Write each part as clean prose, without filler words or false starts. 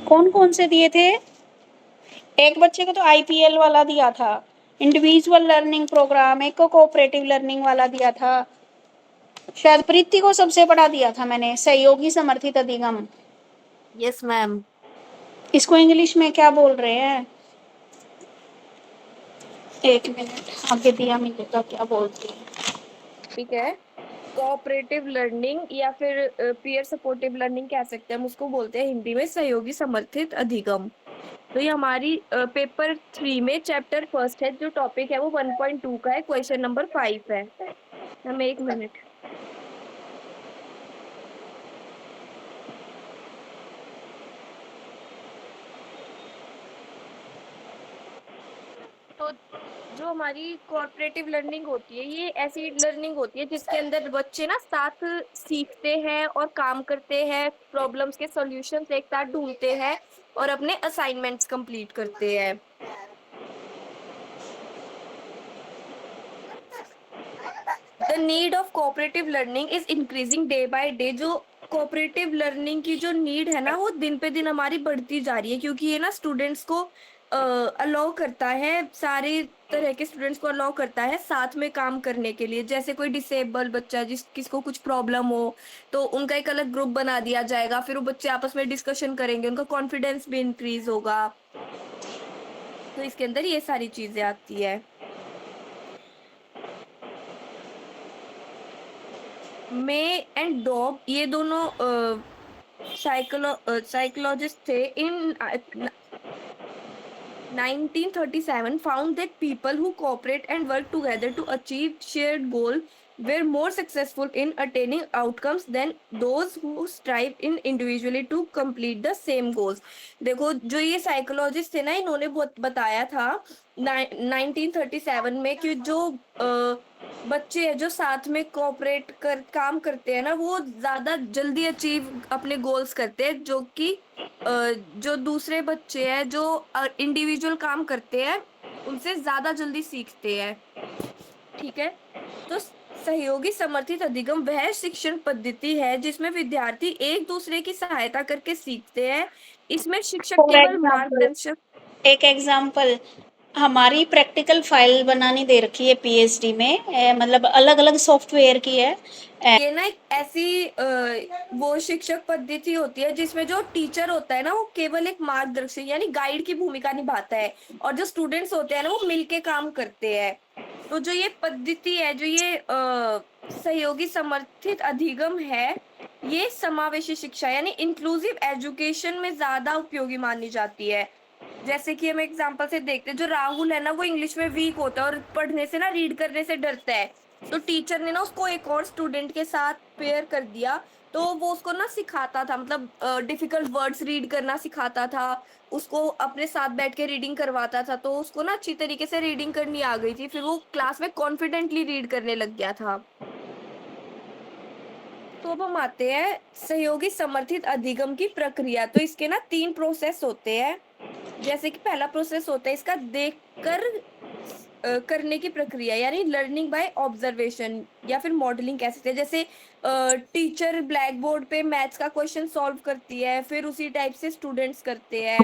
कौन कौन से दिए थे? एक बच्चे को तो IPL वाला दिया था, इंडिविजुअल लर्निंग प्रोग्राम, एक को कोऑपरेटिव लर्निंग वाला दिया था, शायद प्रीति को सबसे बड़ा दिया था मैंने, सहयोगी समर्थित अधिगम। Yes ma'am. इसको इंग्लिश में क्या बोल रहे हैं? एक मिनट, आगे दिया मिलेगा क्या बोलते हैं। ठीक है, कोऑपरेटिव लर्निंग या फिर पीयर सपोर्टिव लर्निंग कह सकते हैं हम उसको, बोलते हैं हिंदी में सहयोगी समर्थित अधिगम। तो ये हमारी पेपर 3 में चैप्टर फर्स्ट है, जो टॉपिक है वो 1.2 का है, क्वेश्चन नंबर 5 है। हमें 1 मिनट। तो जो हमारी कोऑपरेटिव लर्निंग होती है, ये ऐसी लर्निंग होती है जिसके अंदर बच्चे ना साथ सीखते हैं और काम करते हैं, प्रॉब्लम्स के सॉल्यूशंस एक साथ ढूंढते हैं और अपने असाइनमेंट्स कंप्लीट करते हैं। The need of cooperative learning is increasing day by day. जो कोऑपरेटिव लर्निंग की जो नीड है ना, वो दिन पे दिन हमारी बढ़ती जा रही है, क्योंकि ये ना स्टूडेंट्स को अलाउ करता है, सारे तरह के स्टूडेंट्स को अलाउ करता है साथ में काम करने के लिए। जैसे कोई डिसेबल बच्चा जिस किसको कुछ प्रॉब्लम हो, तो उनका एक अलग ग्रुप बना दिया जाएगा, फिर वो बच्चे आपस में डिस्कशन करेंगे, उनका कॉन्फिडेंस भी इंक्रीज होगा। तो इसके अंदर ये सारी चीजें आती है। मे एंड डॉग, ये दोनों साइकोलॉजिस्ट थे इन 1937, found that people who cooperate and work together to achieve shared goal were more successful in attaining outcomes than those who strive in individually to complete the same goals। देखो, जो ये psychologist थे ना, इन्होंने बहुत बताया था 1937 में कि जो बच्चे हैं जो साथ में कोऑपरेट कर काम करते हैं ना, वो ज्यादा जल्दी अचीव अपने गोल्स करते हैं, जो कि जो दूसरे बच्चे हैं जो इंडिविजुअल काम करते हैं, उनसे ज्यादा जल्दी सीखते हैं। ठीक है। तो सहयोगी समर्थित अधिगम वह शिक्षण पद्धति है जिसमें विद्यार्थी एक दूसरे की सहायता करके सीखते हैं। इसमें शिक्षक फॉर केवल एग्जाम्पल, मार्गदर्शक। एक एग्जाम्पल, हमारी प्रैक्टिकल फाइल बनानी दे रखी है PhD में, मतलब अलग अलग सॉफ्टवेयर की है। ये ना एक ऐसी वो शिक्षक पद्धति होती है जिसमें जो टीचर होता है ना, वो केवल एक मार्गदर्शक यानी गाइड की भूमिका निभाता है, और जो स्टूडेंट्स होते हैं ना, वो मिलके काम करते हैं। तो जो ये पद्धति है, जो ये सहयोगी समर्थित अधिगम है, ये समावेशी शिक्षा यानी इंक्लूसिव एजुकेशन में ज्यादा उपयोगी मानी जाती है। जैसे कि हम एग्जांपल से देखते हैं, जो राहुल है ना, वो इंग्लिश में वीक होता है और पढ़ने से ना, रीड करने से डरता है। तो टीचर ने ना उसको एक और स्टूडेंट के साथ पेयर कर दिया, तो वो उसको ना सिखाता था, मतलब डिफिकल्ट वर्ड्स रीड करना सिखाता था, उसको अपने साथ बैठ के रीडिंग करवाता था, तो उसको ना अच्छी तरीके से रीडिंग करनी आ गई थी, फिर वो क्लास में कॉन्फिडेंटली रीड करने लग गया था। तो अब हम आते हैं सहयोगी समर्थित अधिगम की प्रक्रिया। तो इसके ना 3 प्रोसेस होते हैं। जैसे कि पहला प्रोसेस होता है इसका देखकर करने की प्रक्रिया, यानी लर्निंग बाय ऑब्जर्वेशन या फिर मॉडलिंग कह सकते हैं। जैसे टीचर ब्लैक बोर्ड पे मैथ्स का क्वेश्चन सॉल्व करती है, फिर उसी टाइप से स्टूडेंट्स करते हैं।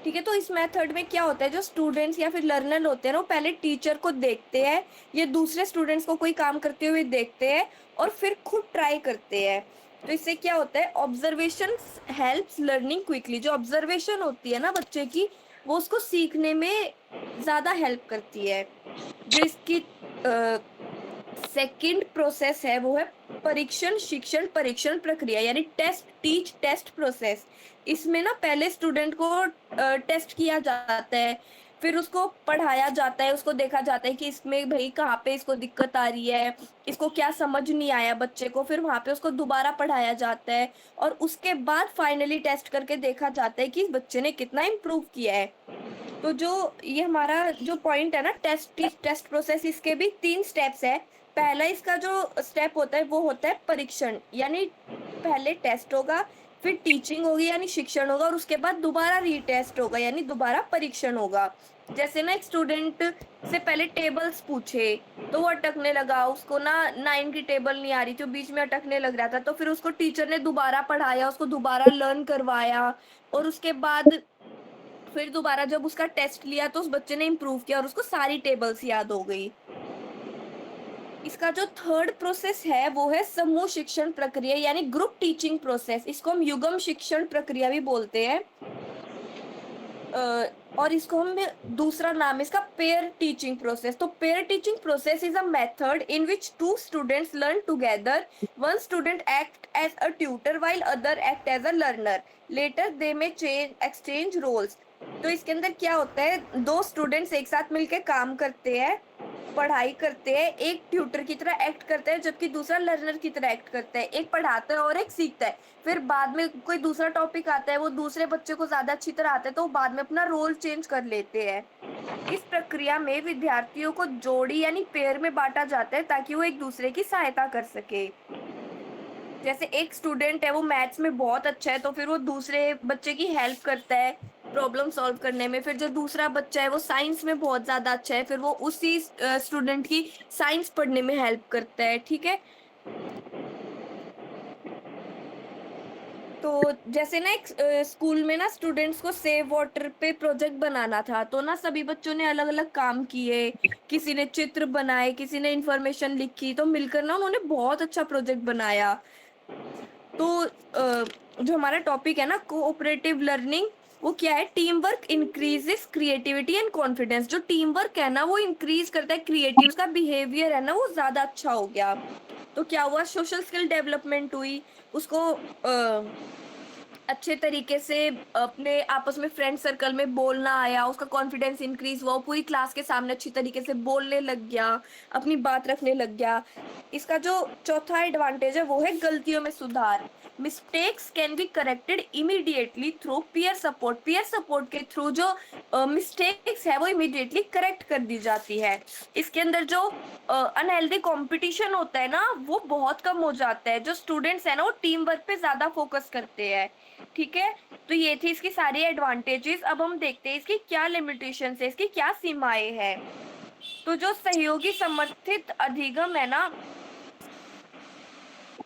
ठीक है। तो इस मेथड में क्या होता है, जो स्टूडेंट्स या फिर लर्नर होते हैं ना, वो पहले टीचर को देखते हैं, ये दूसरे स्टूडेंट्स को कोई काम करते हुए देखते हैं, और फिर खुद ट्राई करते हैं। तो इससे क्या होता है, ऑब्जर्वेशन हेल्प्स लर्निंग क्विकली। जो ऑब्जर्वेशन होती है ना बच्चे की, वो उसको सीखने में ज्यादा हेल्प करती है। जो इसकी सेकंड प्रोसेस है, वो है परीक्षण शिक्षण परीक्षण प्रक्रिया, यानी टेस्ट टीच टेस्ट प्रोसेस। इसमें ना पहले स्टूडेंट को टेस्ट किया जाता है, फिर उसको पढ़ाया जाता है, उसको देखा जाता है कि इसमें भाई कहाँ पे इसको दिक्कत आ रही है, इसको क्या समझ नहीं आया बच्चे को, फिर वहां पे उसको दोबारा पढ़ाया जाता है, और उसके बाद फाइनली टेस्ट करके देखा जाता है कि इस बच्चे ने कितना इम्प्रूव किया है। तो जो ये हमारा जो पॉइंट है ना, टेस्ट प्रोसेस, इसके भी 3 स्टेप्स है। पहला इसका जो स्टेप होता है वो होता है परीक्षण, यानी पहले टेस्ट होगा, फिर टीचिंग होगी यानी शिक्षण होगा, और उसके बाद दोबारा रीटेस्ट होगा यानी दोबारा परीक्षण होगा। जैसे ना एक स्टूडेंट से पहले टेबल्स पूछे, तो वो अटकने लगा, उसको ना 9 की टेबल नहीं आ रही थी, वो बीच में अटकने लग रहा था, तो फिर उसको टीचर ने दोबारा पढ़ाया, उसको दोबारा लर्न करवाया, और उसके बाद फिर दोबारा जब उसका टेस्ट लिया तो उस बच्चे ने इम्प्रूव किया और उसको सारी टेबल्स याद हो गई। इसका जो थर्ड प्रोसेस है वो है समूह शिक्षण प्रक्रिया यानी ग्रुप टीचिंग प्रोसेस। इसको हम युगम शिक्षण प्रक्रिया भी बोलते हैं। और इसको हम दूसरा नाम है इसका पेयर टीचिंग प्रोसेस। तो pair teaching process is a method in which two students learn together. One student act as a tutor while other act as a learner. Later they may change exchange roles. तो इसके अंदर क्या होता है, दो students एक साथ मिलकर काम करते हैं, पढ़ाई करते हैं, एक ट्यूटर की तरह एक्ट करता है जबकि दूसरा लर्नर की तरह एक्ट करता है। एक पढ़ाता है और एक सीखता है। फिर बाद में कोई दूसरा टॉपिक आता है, वो दूसरे बच्चे को ज्यादा अच्छी तरह आता है, तो वो बाद में अपना रोल चेंज कर लेते हैं। इस प्रक्रिया में विद्यार्थियों को जोड़ी यानी पेयर में बांटा जाता है ताकि वो एक दूसरे की सहायता कर सके। जैसे एक स्टूडेंट है वो मैथ्स में बहुत अच्छा है, तो फिर वो दूसरे बच्चे की हेल्प करता है प्रॉब्लम सॉल्व करने में। फिर जो दूसरा बच्चा है वो साइंस में बहुत ज्यादा अच्छा है, फिर वो उसी स्टूडेंट की साइंस पढ़ने में हेल्प करता है। ठीक है। तो जैसे ना एक स्कूल में ना स्टूडेंट्स को सेव वाटर पे प्रोजेक्ट बनाना था, तो ना सभी बच्चों ने अलग अलग काम किए। किसी ने चित्र बनाए, किसी ने इंफॉर्मेशन लिखी, तो मिलकर ना उन्होंने बहुत अच्छा प्रोजेक्ट बनाया। तो जो हमारा टॉपिक है ना कोऑपरेटिव लर्निंग, वो क्या है, team work increases creativity and confidence. जो टीम वर्क है ना वो इंक्रीज करता है क्रिएटिव का बिहेवियर है ना वो ज्यादा अच्छा हो गया। तो क्या हुआ, सोशल स्किल डेवलपमेंट हुई, उसको अच्छे तरीके से अपने आपस में फ्रेंड सर्कल में बोलना आया, उसका कॉन्फिडेंस इंक्रीज हुआ, वो पूरी क्लास के सामने अच्छी तरीके से बोलने लग गया, अपनी बात रखने लग गया। इसका जो चौथा एडवांटेज है वो है गलतियों में सुधार। Mistakes can be corrected immediately through peer support. Peer support के थ्रू जो मिस्टेक्स है वो इमीडिएटली करेक्ट कर दी जाती है। इसके अंदर जो अनहेल्दी कंपटीशन होता है ना वो बहुत कम हो जाता है। जो स्टूडेंट्स है ना वो टीम वर्क पे ज्यादा फोकस करते हैं। ठीक है। तो ये थी इसकी सारी एडवांटेजेस। अब हम देखते हैं इसकी क्या लिमिटेशंस है, इसकी क्या सीमाएं हैं। तो जो सहयोगी समर्थित अधिगम है ना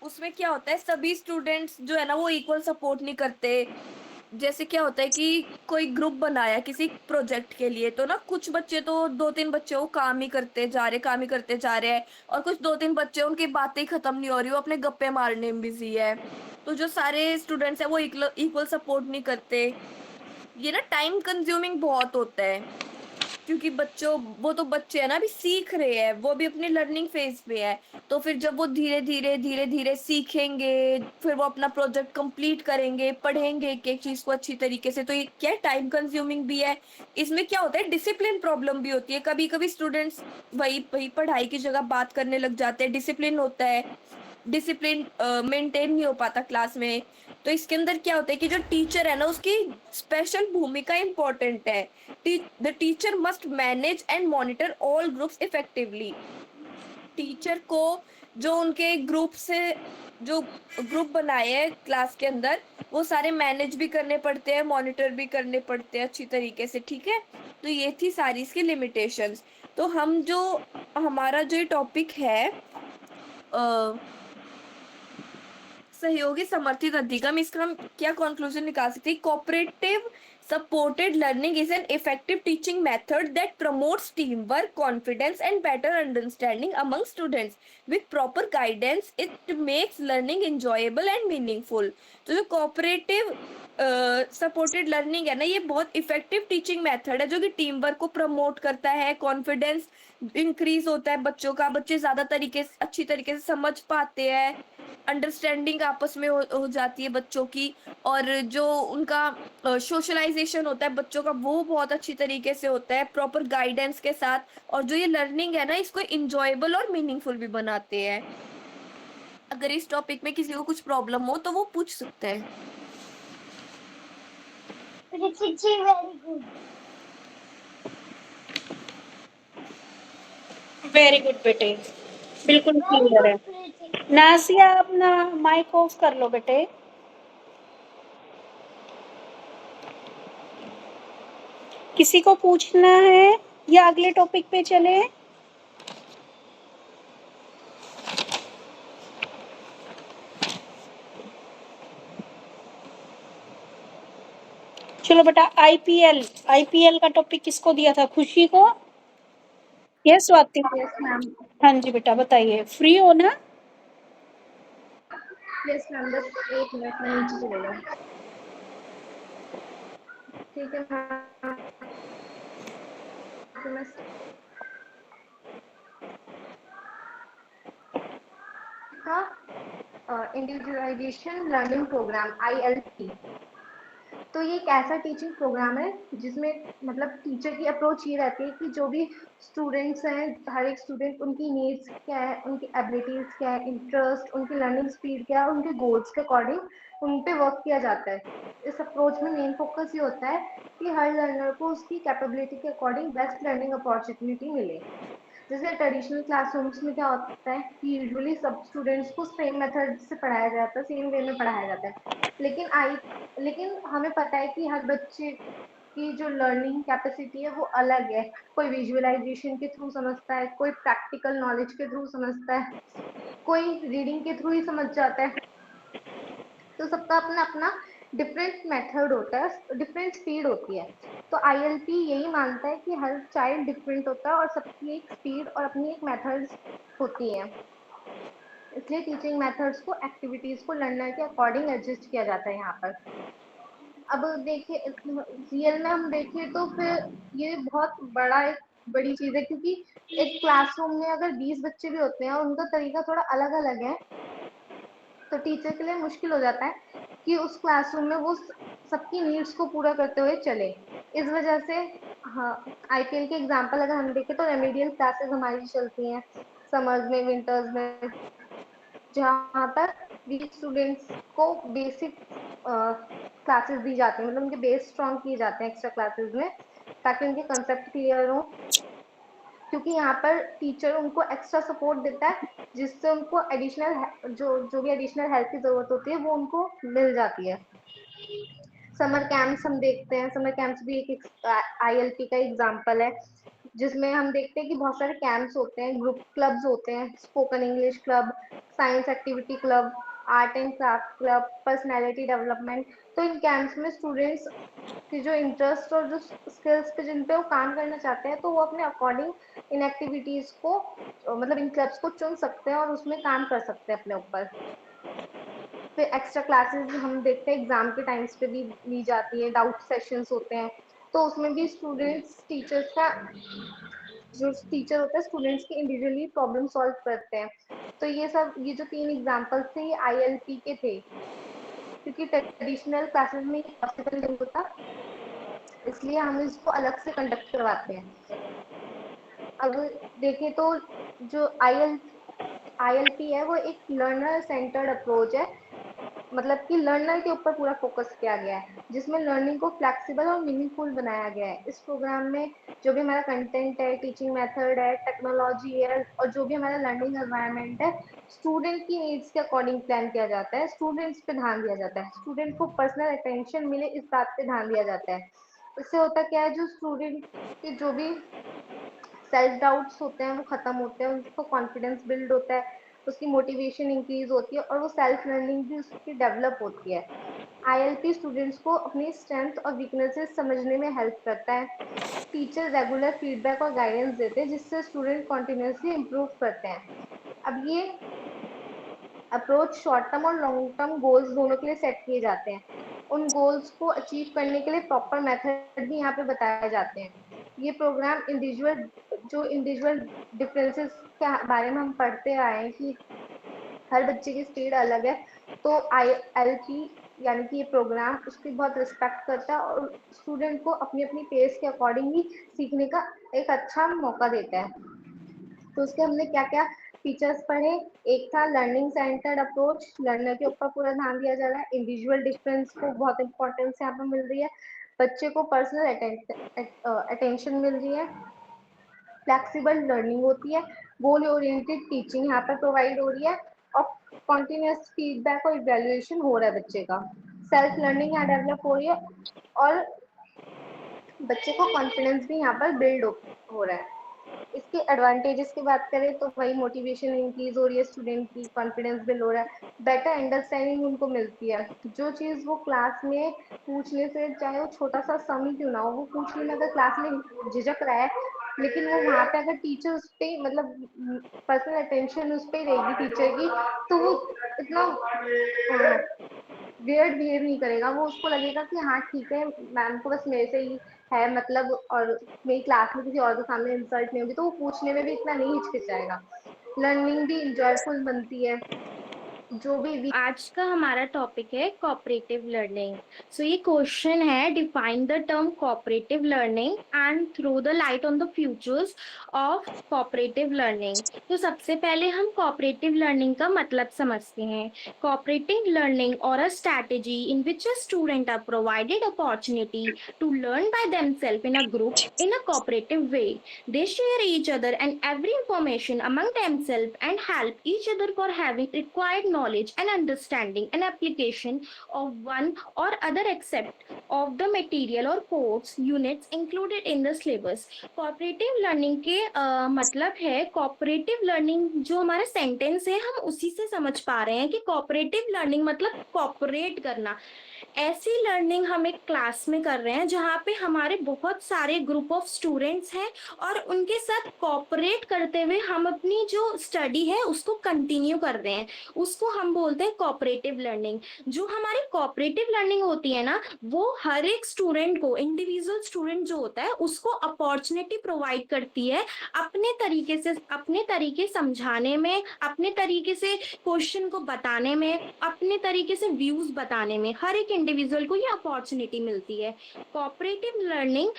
उसमें क्या होता है, सभी स्टूडेंट्स जो है ना वो इक्वल सपोर्ट नहीं करते। जैसे क्या होता है कि कोई ग्रुप बनाया किसी प्रोजेक्ट के लिए, तो ना कुछ बच्चे तो दो तीन बच्चे वो काम ही करते जा रहे हैं, और कुछ दो तीन बच्चे उनकी बातें ही खत्म नहीं हो रही, वो अपने गप्पे मारने में बिजी है। तो जो सारे स्टूडेंट्स है वो इक्वल सपोर्ट नहीं करते। ये ना टाइम कंज्यूमिंग बहुत होता है, क्योंकि बच्चों वो तो बच्चे हैं ना अभी सीख रहे हैं, वो भी अपने लर्निंग फेज पे है। तो फिर जब वो धीरे धीरे सीखेंगे, फिर वो अपना प्रोजेक्ट कंप्लीट करेंगे, पढ़ेंगे एक एक चीज को अच्छी तरीके से, तो ये क्या टाइम कंज्यूमिंग भी है। इसमें क्या होता है, डिसिप्लिन प्रॉब्लम भी होती है। कभी कभी स्टूडेंट्स वही वही पढ़ाई की जगह बात करने लग जाते हैं, डिसिप्लिन होता है, डिसिप्लिन मेंटेन नहीं हो पाता क्लास में। तो इसके अंदर क्या होता है कि जो टीचर है ना उसकी स्पेशल भूमिका इंपॉर्टेंट है। The teacher must manage and monitor all groups effectively. Teacher को जो उनके ग्रुप से जो ग्रुप बनाए हैं क्लास के अंदर वो सारे मैनेज भी करने पड़ते हैं, मॉनिटर भी करने पड़ते हैं अच्छी तरीके से। ठीक है। तो ये थी सारी इसकी लिमिटेशंस। तो हम जो हमारा जो टॉपिक है सहयोगी समर्थित अधिगम, इसका हम क्या कंक्लूजन निकाल सकते हैं, cooperative supported learning is an effective teaching method that promotes team work, confidence and better understanding among students. With proper guidance it makes learning enjoyable and meaningful. तो जो कोऑपरेटिव सपोर्टेड लर्निंग है ना ये बहुत effective teaching method है जो कि team work को प्रमोट करता है, कॉन्फिडेंस इंक्रीज होता है बच्चों का, बच्चे ज्यादा तरीके से अच्छी तरीके से समझ पाते हैं, अंडरस्टैंडिंग आपस में हो जाती है बच्चों की, और जो उनका सोशलाइजेशन होता है बच्चों का वो बहुत अच्छी तरीके से होता है प्रॉपर गाइडेंस के साथ। और जो ये लर्निंग है ना इसको इंजॉयबल और मीनिंगफुल भी बनाते हैं। अगर इस टॉपिक में किसी को कुछ प्रॉब्लम हो तो वो पूछ सकते हैं। वेरी गुड बेटे, बिल्कुल क्लियर है। नासिया अपना माइक ऑफ कर लो बेटे। किसी को पूछना है या अगले टॉपिक पे चले? चलो बेटा, आईपीएल का टॉपिक किसको दिया था? खुशी को? यस स्वाति? Yes ma'am. हाँ जी बेटा, बताइए। फ्री हो ना? यस मैम, बस 1 मिनट में नीचे चले जाओ। ठीक है ma'am. Individualisation learning programme ILP। तो ये एक ऐसा टीचिंग प्रोग्राम है जिसमें मतलब टीचर की अप्रोच ये रहती है कि जो भी स्टूडेंट्स हैं, हर एक स्टूडेंट, उनकी नीड्स क्या है, उनकी एबिलिटीज क्या है, इंटरेस्ट, उनकी लर्निंग स्पीड क्या है, उनके गोल्स के अकॉर्डिंग उन पे वर्क किया जाता है। इस अप्रोच में मेन फोकस ये होता है कि हर लर्नर को उसकी कैपेबिलिटी के अकॉर्डिंग बेस्ट लर्निंग अपॉर्चुनिटी मिले। जैसे ट्रेडिशनल क्लासरूम्स में क्या होता है कि यूजुअली सब स्टूडेंट्स को सेम मेथड से पढ़ाया जाता है, सेम वे में पढ़ाया जाता है। लेकिन हमें पता है कि हर बच्चे की जो लर्निंग कैपेसिटी है वो अलग है। कोई विजुअलाइजेशन के थ्रू समझता है, कोई प्रैक्टिकल नॉलेज के थ्रू समझता है, कोई रीडिंग के थ्रू ही समझ जाता है। तो सबका अपना अपना डिफरेंट मेथड होता है, डिफरेंट स्पीड होती है। तो ILP यही मानता है कि हर चाइल्ड डिफरेंट होता है और सबकी एक स्पीड और अपनी एक मेथड्स होती है। इसलिए टीचिंग मेथड्स को, एक्टिविटीज को लर्नर के अकॉर्डिंग एडजस्ट किया जाता है यहाँ पर। अब देखिए, रियल में हम देखें तो फिर ये बहुत बड़ी चीज है, क्योंकि एक क्लासरूम में अगर 20 बच्चे भी होते हैं और उनका तरीका थोड़ा अलग अलग है, तो टीचर के लिए मुश्किल हो जाता है कि उस क्लासरूम में वो सबकी नीड्स को पूरा करते हुए चले। इस वजह से हाँ, IPL के एग्जाम्पल अगर हम देखें तो रेमेडियल क्लासेस हमारी चलती हैं समर्स में, विंटर्स में, जहाँ पर वीक स्टूडेंट्स को बेसिक क्लासेस दी जाती है, मतलब उनके बेस स्ट्रॉन्ग किए जाते हैं एक्स्ट्रा क्लासेस में, ताकि उनके कंसेप्ट क्लियर हो। क्योंकि यहाँ पर टीचर उनको एक्स्ट्रा सपोर्ट देता है, जिससे उनको एडिशनल जो भी एडिशनल हेल्प की जरूरत होती है वो उनको मिल जाती है। समर कैंप्स हम देखते हैं, समर कैंप्स भी एक ILP का एग्जाम्पल है, जिसमें हम देखते हैं कि बहुत सारे कैंप्स होते हैं, ग्रुप क्लब्स होते हैं, spoken English club, science activity club, art and craft club, personality development. तो इन कैंप्स में स्टूडेंट्स की जो इंटरेस्ट और जो स्किल्स पे जिन पे वो काम करना चाहते हैं, तो वो अपने अकॉर्डिंग इन एक्टिविटीज को, मतलब इन क्लब्स को चुन सकते हैं और उसमें काम कर सकते हैं अपने ऊपर। फिर एक्स्ट्रा क्लासेस हम देखते हैं एग्जाम के टाइम्स पे भी ली जाती है, डाउट सेशंस होते हैं, तो उसमें भी स्टूडेंट्स टीचर्स का, जो टीचर होता है स्टूडेंट्स की इंडिविजुअली प्रॉब्लम सॉल्व करते हैं। तो ये जो 3 एग्जांपल्स थे ये ILP के थे, क्योंकि ट्रेडिशनल क्लासेस में ये पॉसिबल नहीं होता, इसलिए हम इसको अलग से कंडक्ट करवाते हैं। अब देखें तो जो ILP है वो एक लर्नर सेंटर्ड अप्रोच है, मतलब कि लर्नर के ऊपर पूरा फोकस किया गया है, जिसमें लर्निंग को फ्लेक्सिबल और मीनिंगफुल बनाया गया है। इस प्रोग्राम में जो भी हमारा कंटेंट है, टीचिंग मेथड है, टेक्नोलॉजी है, और जो भी हमारा लर्निंग एनवायरनमेंट है, स्टूडेंट की नीड्स के अकॉर्डिंग प्लान किया जाता है। स्टूडेंट्स पे ध्यान दिया जाता है, स्टूडेंट को पर्सनल अटेंशन मिले इस बात पे ध्यान दिया जाता है। इससे होता क्या है, जो स्टूडेंट के जो भी सेल्फ डाउट्स होते हैं वो खत्म होते हैं, उसको कॉन्फिडेंस बिल्ड होता है, उसकी मोटिवेशन इंक्रीज होती है और वो सेल्फ लर्निंग भी उसकी डेवलप होती है। ILP स्टूडेंट्स को अपनी स्ट्रेंथ और वीकनेसेस समझने में हेल्प करता है। टीचर रेगुलर फीडबैक और गाइडेंस देते हैं, जिससे स्टूडेंट कॉन्टिन्यूसली इम्प्रूव करते हैं। अब ये अप्रोच शॉर्ट टर्म और लॉन्ग टर्म गोल्स दोनों के लिए सेट किए जाते हैं। उन गोल्स को अचीव करने के लिए प्रॉपर मेथड भी यहाँ पे बताए जाते हैं। ये प्रोग्राम इंडिविजुअल डिफरेंसेस के बारे में हम पढ़ते आए हैं कि हर बच्चे की स्पीड अलग है, तो ILP यानी कि ये प्रोग्राम उसकी बहुत रिस्पेक्ट करता है और स्टूडेंट को अपनी अपनी पेस के अकॉर्डिंग ही सीखने का एक अच्छा मौका देता है। तो उसके हमने क्या क्या फीचर्स पढ़े, एक था लर्निंग सेंटर्ड अप्रोच, लर्नर के ऊपर पूरा ध्यान दिया जा रहा है, इंडिविजुअल डिफरेंस को बहुत इंपॉर्टेंस यहाँ पे मिल रही है, बच्चे को पर्सनल अटेंशन मिल रही है, फ्लेक्सिबल लर्निंग होती है, गोल ओरिएंटेड टीचिंग यहाँ पर प्रोवाइड हो रही है, और कॉन्टिन्यूस फीडबैक और इवेल्युएशन हो रहा है बच्चे का, सेल्फ लर्निंग यहाँ डेवलप हो रही है, और बच्चे को कॉन्फिडेंस भी यहाँ पर बिल्ड हो रहा है। इसके एडवांटेजेस की बात करें तो वही मोटिवेशन इंक्रीज हो रही है, स्टूडेंट की कॉन्फिडेंस बिल्ड हो रहा है, बेटर अंडरस्टैंडिंग उनको मिलती है। जो चीज वो क्लास में पूछने से, चाहे वो छोटा सा सम ही क्यों ना हो, वो पूछने में अगर क्लास में झिझक रहा है, लेकिन वो वहां पे अगर टीचर उस पे मतलब पर्सनल अटेंशन उस पे रहेगी टीचर की, तो वो इतना वियर्ड बिहेव नहीं करेगा। वो उसको लगेगा कि हाँ ठीक है, मैम को बस मेरे से ही है मतलब, और मेरी क्लास में किसी और के सामने इंसल्ट नहीं होगी, तो वो पूछने में भी इतना नहीं हिचकिचाएगा। लर्निंग भी इंजॉयफुल बनती है। जो भी आज का हमारा टॉपिक है कोऑपरेटिव लर्निंग। सो ये क्वेश्चन है, define the term cooperative learning and throw the light on the futures of cooperative learning. तो सबसे पहले हम कोऑपरेटिव लर्निंग का मतलब समझते हैं। कोऑपरेटिव लर्निंग और a strategy in which a student are provided opportunity to learn by themselves in a group in a cooperative way. They share each other and every information among themselves and help each other for having required knowledge and understanding and application of one or other aspect of the material or course units included in the syllabus. cooperative learning के मतलब है, cooperative learning जो हमारा sentence है हम उसी से समझ पा रहे हैं कि cooperative learning मतलब cooperate करना। ऐसी लर्निंग हम एक क्लास में कर रहे हैं जहाँ पे हमारे बहुत सारे ग्रुप ऑफ स्टूडेंट्स हैं और उनके साथ कोऑपरेट करते हुए हम अपनी जो स्टडी है उसको कंटिन्यू कर रहे हैं, उसको हम बोलते हैं कोऑपरेटिव लर्निंग। जो हमारी कोऑपरेटिव लर्निंग होती है ना, वो हर एक स्टूडेंट को, इंडिविजुअल स्टूडेंट जो होता है उसको अपॉर्चुनिटी प्रोवाइड करती है अपने तरीके समझाने में, अपने तरीके से क्वेश्चन को बताने में, अपने तरीके से व्यूज बताने में। हर एक इंडिविजुअल को ये अपॉर्चुनिटी मिलती है। कोऑपरेटिव लर्निंग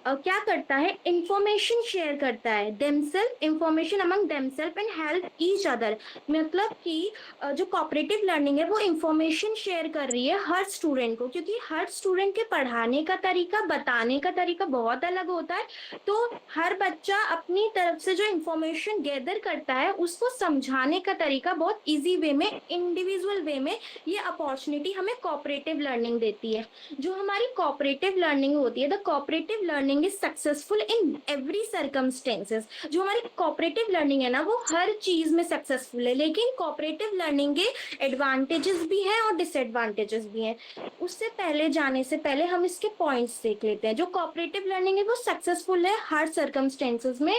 क्या करता है, इंफॉर्मेशन शेयर करता है, themselves information among themselves and help each other. मतलब कि जो कोऑपरेटिव लर्निंग है वो इंफॉर्मेशन शेयर कर रही है हर स्टूडेंट को, क्योंकि हर स्टूडेंट के पढ़ाने का तरीका, बताने का तरीका बहुत अलग होता है। तो हर बच्चा अपनी तरफ से जो इंफॉर्मेशन गैदर करता है उसको समझाने का तरीका बहुत इजी वे में, इंडिविजुअल वे में ये अपॉर्चुनिटी हमें कोऑपरेटिव लर्निंग देती है। जो हमारी कोऑपरेटिव लर्निंग होती है, the cooperative learning is successful in every circumstances. जो हमारी कोऑपरेटिव लर्निंग है ना, वो हर चीज में सक्सेसफुल है, लेकिन कोऑपरेटिव लर्निंग के एडवांटेजेस भी हैं और डिसएडवांटेजेस भी हैं। उससे पहले जाने से पहले हम इसके पॉइंट्स देख लेते हैं। जो कोऑपरेटिव लर्निंग है वो सक्सेसफुल है हर सर्कमस्टेंसेस में।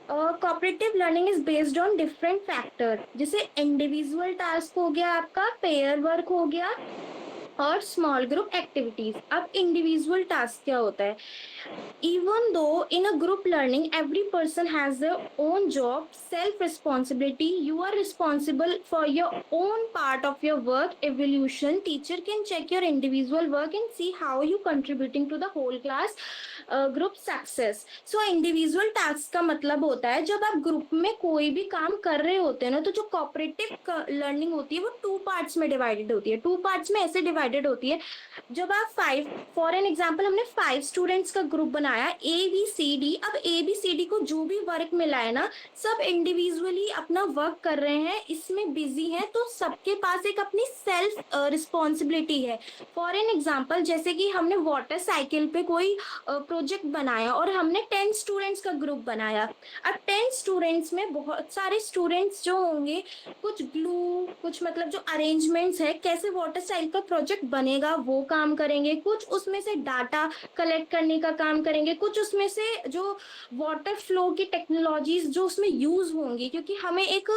Cooperative learning is based on different factor, जैसे इंडिविजुअल टास्क हो गया, आपका पेयर वर्क हो गया और स्मॉल ग्रुप एक्टिविटीज। अब इंडिविजुअल टास्क क्या होता है, even though in a group learning every person has their own job, self responsibility, you are responsible for your own part of your work evolution. Teacher can check your individual work and see how you contributing to the whole class group success. So individual task का मतलब होता है जब आप group में कोई भी काम कर रहे होते हैं ना, तो जो कोऑपरेटिव लर्निंग होती है वो 2 पार्ट्स में डिवाइडेड होती है। 2 पार्ट्स में ऐसे डिवाइडेड होती है, जब आप 5 फॉर एन एग्जांपल हमने 5 स्टूडेंट्स का ग्रुप बनाया ABCD। अब ABCD को जो भी वर्क मिला है ना, सब इंडिविजुअली अपना वर्क कर रहे हैं, इसमें बिजी हैं, तो सबके पास एक अपनी सेल्फ रिस्पॉन्सिबिलिटी है। फॉर एन एग्जांपल जैसे कि हमने वाटर साइकिल पे कोई प्रोजेक्ट बनाया और हमने 10 स्टूडेंट्स का ग्रुप बनाया। अब 10 स्टूडेंट्स में बहुत सारे स्टूडेंट्स जो होंगे, कुछ ग्लू, कुछ मतलब जो अरेंजमेंट्स है, कैसे वाटर साइकिल का प्रोजेक्ट बनेगा वो काम करेंगे, कुछ उसमें से डाटा कलेक्ट करने का काम करेंगे, कुछ उसमें से जो वाटर फ्लो की टेक्नोलॉजीज जो उसमें यूज होंगी, क्योंकि हमें एक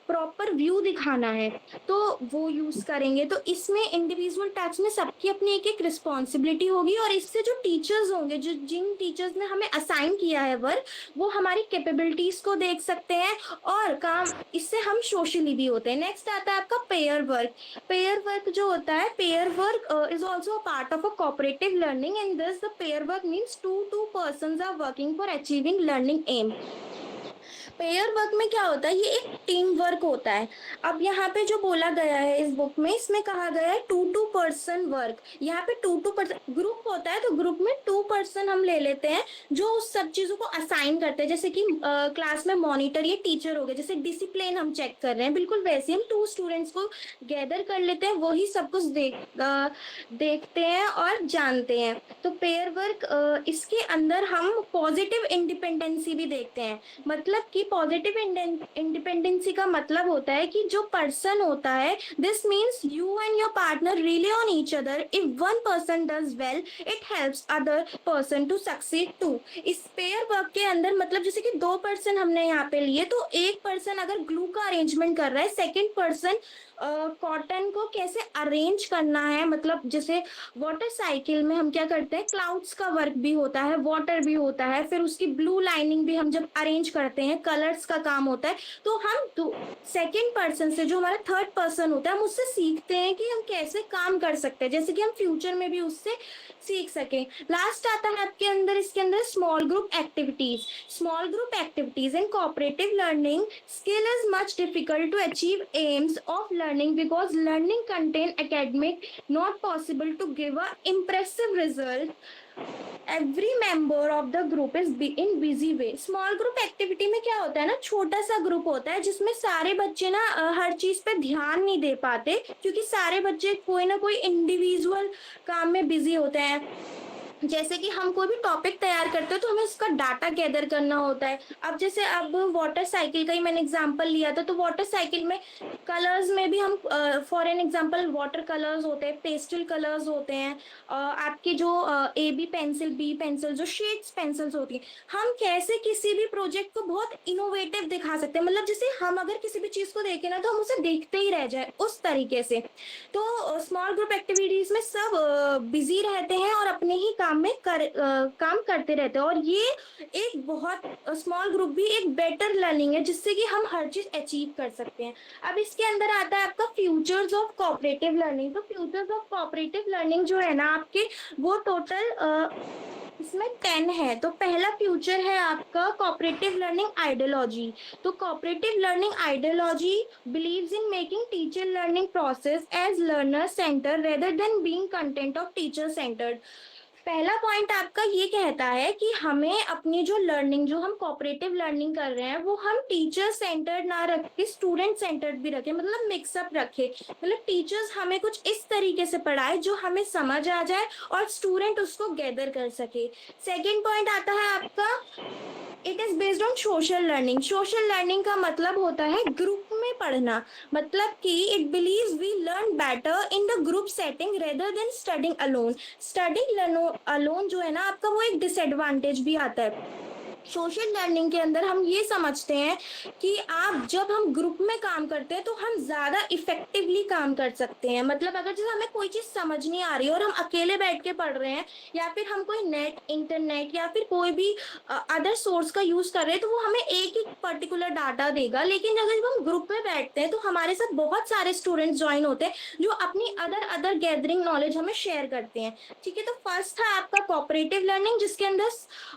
प्रॉपर व्यू दिखाना है, तो वो यूज करेंगे। तो इसमें इंडिविजुअल टास्क में सबकी अपनी एक एक रिस्पॉन्सिबिलिटी होगी, और इससे जो टीचर्स होंगे, जो जिन टीचर्स ने हमें असाइन किया है वर्क, वो हमारी कैपेबिलिटीज को देख सकते हैं और काम, इससे हम सोशली भी होते हैं। नेक्स्ट आता है आपका पेयर वर्क। पेयर वर्क जो होता है, pair work is also a part of a cooperative learning and this the pair work means 2 persons are working for achieving learning aim. Pair work में क्या होता है, ये एक टीम वर्क होता है। अब यहाँ पे जो बोला गया है इस बुक में, इसमें कहा गया है 2-2 पर्सन वर्क। यहाँ पे 2-2 पर्सन ग्रुप होता है, तो ग्रुप में 2 पर्सन हम ले लेते हैं जो उस सब चीजों को असाइन करते हैं। जैसे कि क्लास में मॉनिटर ये टीचर हो गए, जैसे डिसिप्लिन हम चेक कर रहे हैं, बिल्कुल वैसे हम 2 स्टूडेंट्स को गैदर कर लेते हैं, वही सब कुछ देखते हैं और जानते हैं। तो पेयर वर्क इसके अंदर हम पॉजिटिव इंडिपेंडेंसी भी देखते हैं। मतलब कि पॉजिटिव इंडिपेंडेंसी का मतलब होता है कि जो पर्सन होता है, this means you and your partner rely on each other. If one person does well, it helps other person to succeed too. इस पेयर वर्क के अंदर मतलब जैसे कि 2 पर्सन हमने यहाँ पे लिए, तो एक पर्सन अगर ग्लू का अरेंजमेंट कर रहा है, सेकेंड पर्सन कॉटन को कैसे अरेंज करना है, मतलब जैसे वाटर साइकिल में हम क्या करते हैं, क्लाउड्स का वर्क भी होता है, वाटर भी होता है, फिर उसकी ब्लू लाइनिंग भी हम जब अरेंज करते हैं, कलर्स का काम होता है। तो हम सेकेंड पर्सन से, जो हमारा थर्ड पर्सन होता है, हम उससे सीखते हैं कि हम कैसे काम कर सकते हैं, जैसे कि हम फ्यूचर में भी उससे सीख सकें। लास्ट आता है आपके अंदर, इसके अंदर small group activities. Small group activities in cooperative learning skill is much difficult to achieve aims of learning because learning content academic not possible to give a impressive result. Every member of the group is in busy way. Small group activity में क्या होता है ना, छोटा सा group होता है जिसमें सारे बच्चे ना हर चीज पे ध्यान नहीं दे पाते, क्योंकि सारे बच्चे कोई ना कोई इंडिविजुअल काम में बिजी होते हैं। जैसे कि हम कोई भी टॉपिक तैयार करते हैं तो हमें उसका डाटा गैदर करना होता है। अब जैसे अब वाटर साइकिल का ही मैंने एग्जांपल लिया था, तो वाटर साइकिल में कलर्स में भी हम for an example water colours होते हैं, पेस्टल कलर्स होते हैं, आपके जो A B pencil, B pencil, जो शेड्स पेंसिल्स होती हैं, हम कैसे किसी भी प्रोजेक्ट को बहुत इनोवेटिव दिखा सकते हैं। मतलब जैसे हम अगर किसी भी चीज को देखें ना, तो हम उसे देखते ही रह जाए उस तरीके से। तो स्मॉल ग्रुप एक्टिविटीज में सब बिजी रहते हैं और अपने ही काम में काम करते रहते हैं, और ये एक बहुत स्मॉल ग्रुप भी एक बेटर लर्निंग है जिससे कि हम हर चीज अचीव कर सकते हैं। अब इसके अंदर आता है आपका फ्यूचर्स ऑफ कोऑपरेटिव लर्निंग। तो फ्यूचर्स ऑफ कोऑपरेटिव लर्निंग जो है ना आपके, वो टोटल इसमें 10 है। तो पहला फ्यूचर है आपका कोऑपरेटिव लर्निंग आइडियोलॉजी। तो cooperative learning ideology believes in making teacher learning process as learner centre rather than being content of teacher centred. पहला पॉइंट आपका ये कहता है कि हमें अपनी जो लर्निंग, जो हम कोऑपरेटिव लर्निंग कर रहे हैं, वो हम टीचर सेंटर्ड ना रख के स्टूडेंट सेंटर्ड भी रखें, मतलब मिक्सअप रखे। मतलब टीचर्स हमें कुछ इस तरीके से पढ़ाए जो हमें समझ आ जाए और स्टूडेंट उसको गैदर कर सके। सेकेंड पॉइंट आता है आपका, it is based on social learning. Social learning का मतलब होता है ग्रुप में पढ़ना। मतलब कि it believes we learn better in the group setting rather than studying alone. Studying alone जो है ना आपका, वो एक डिसएडवांटेज भी आता है। सोशल लर्निंग के अंदर हम ये समझते हैं कि आप जब हम ग्रुप में काम करते हैं तो हम ज्यादा इफेक्टिवली काम कर सकते हैं। मतलब अगर जैसे हमें कोई चीज समझ नहीं आ रही है और हम अकेले बैठ के पढ़ रहे हैं, या फिर हम कोई नेट, इंटरनेट या फिर कोई भी अदर सोर्स का यूज कर रहे हैं, तो वो हमें एक ही पर्टिकुलर डाटा देगा। लेकिन अगर जब हम ग्रुप में बैठते हैं तो हमारे साथ बहुत सारे स्टूडेंट्स ज्वाइन होते हैं जो अपनी अदर गैदरिंग नॉलेज हमें शेयर करते हैं। ठीक है, तो फर्स्ट था आपका कोऑपरेटिव लर्निंग, जिसके अंदर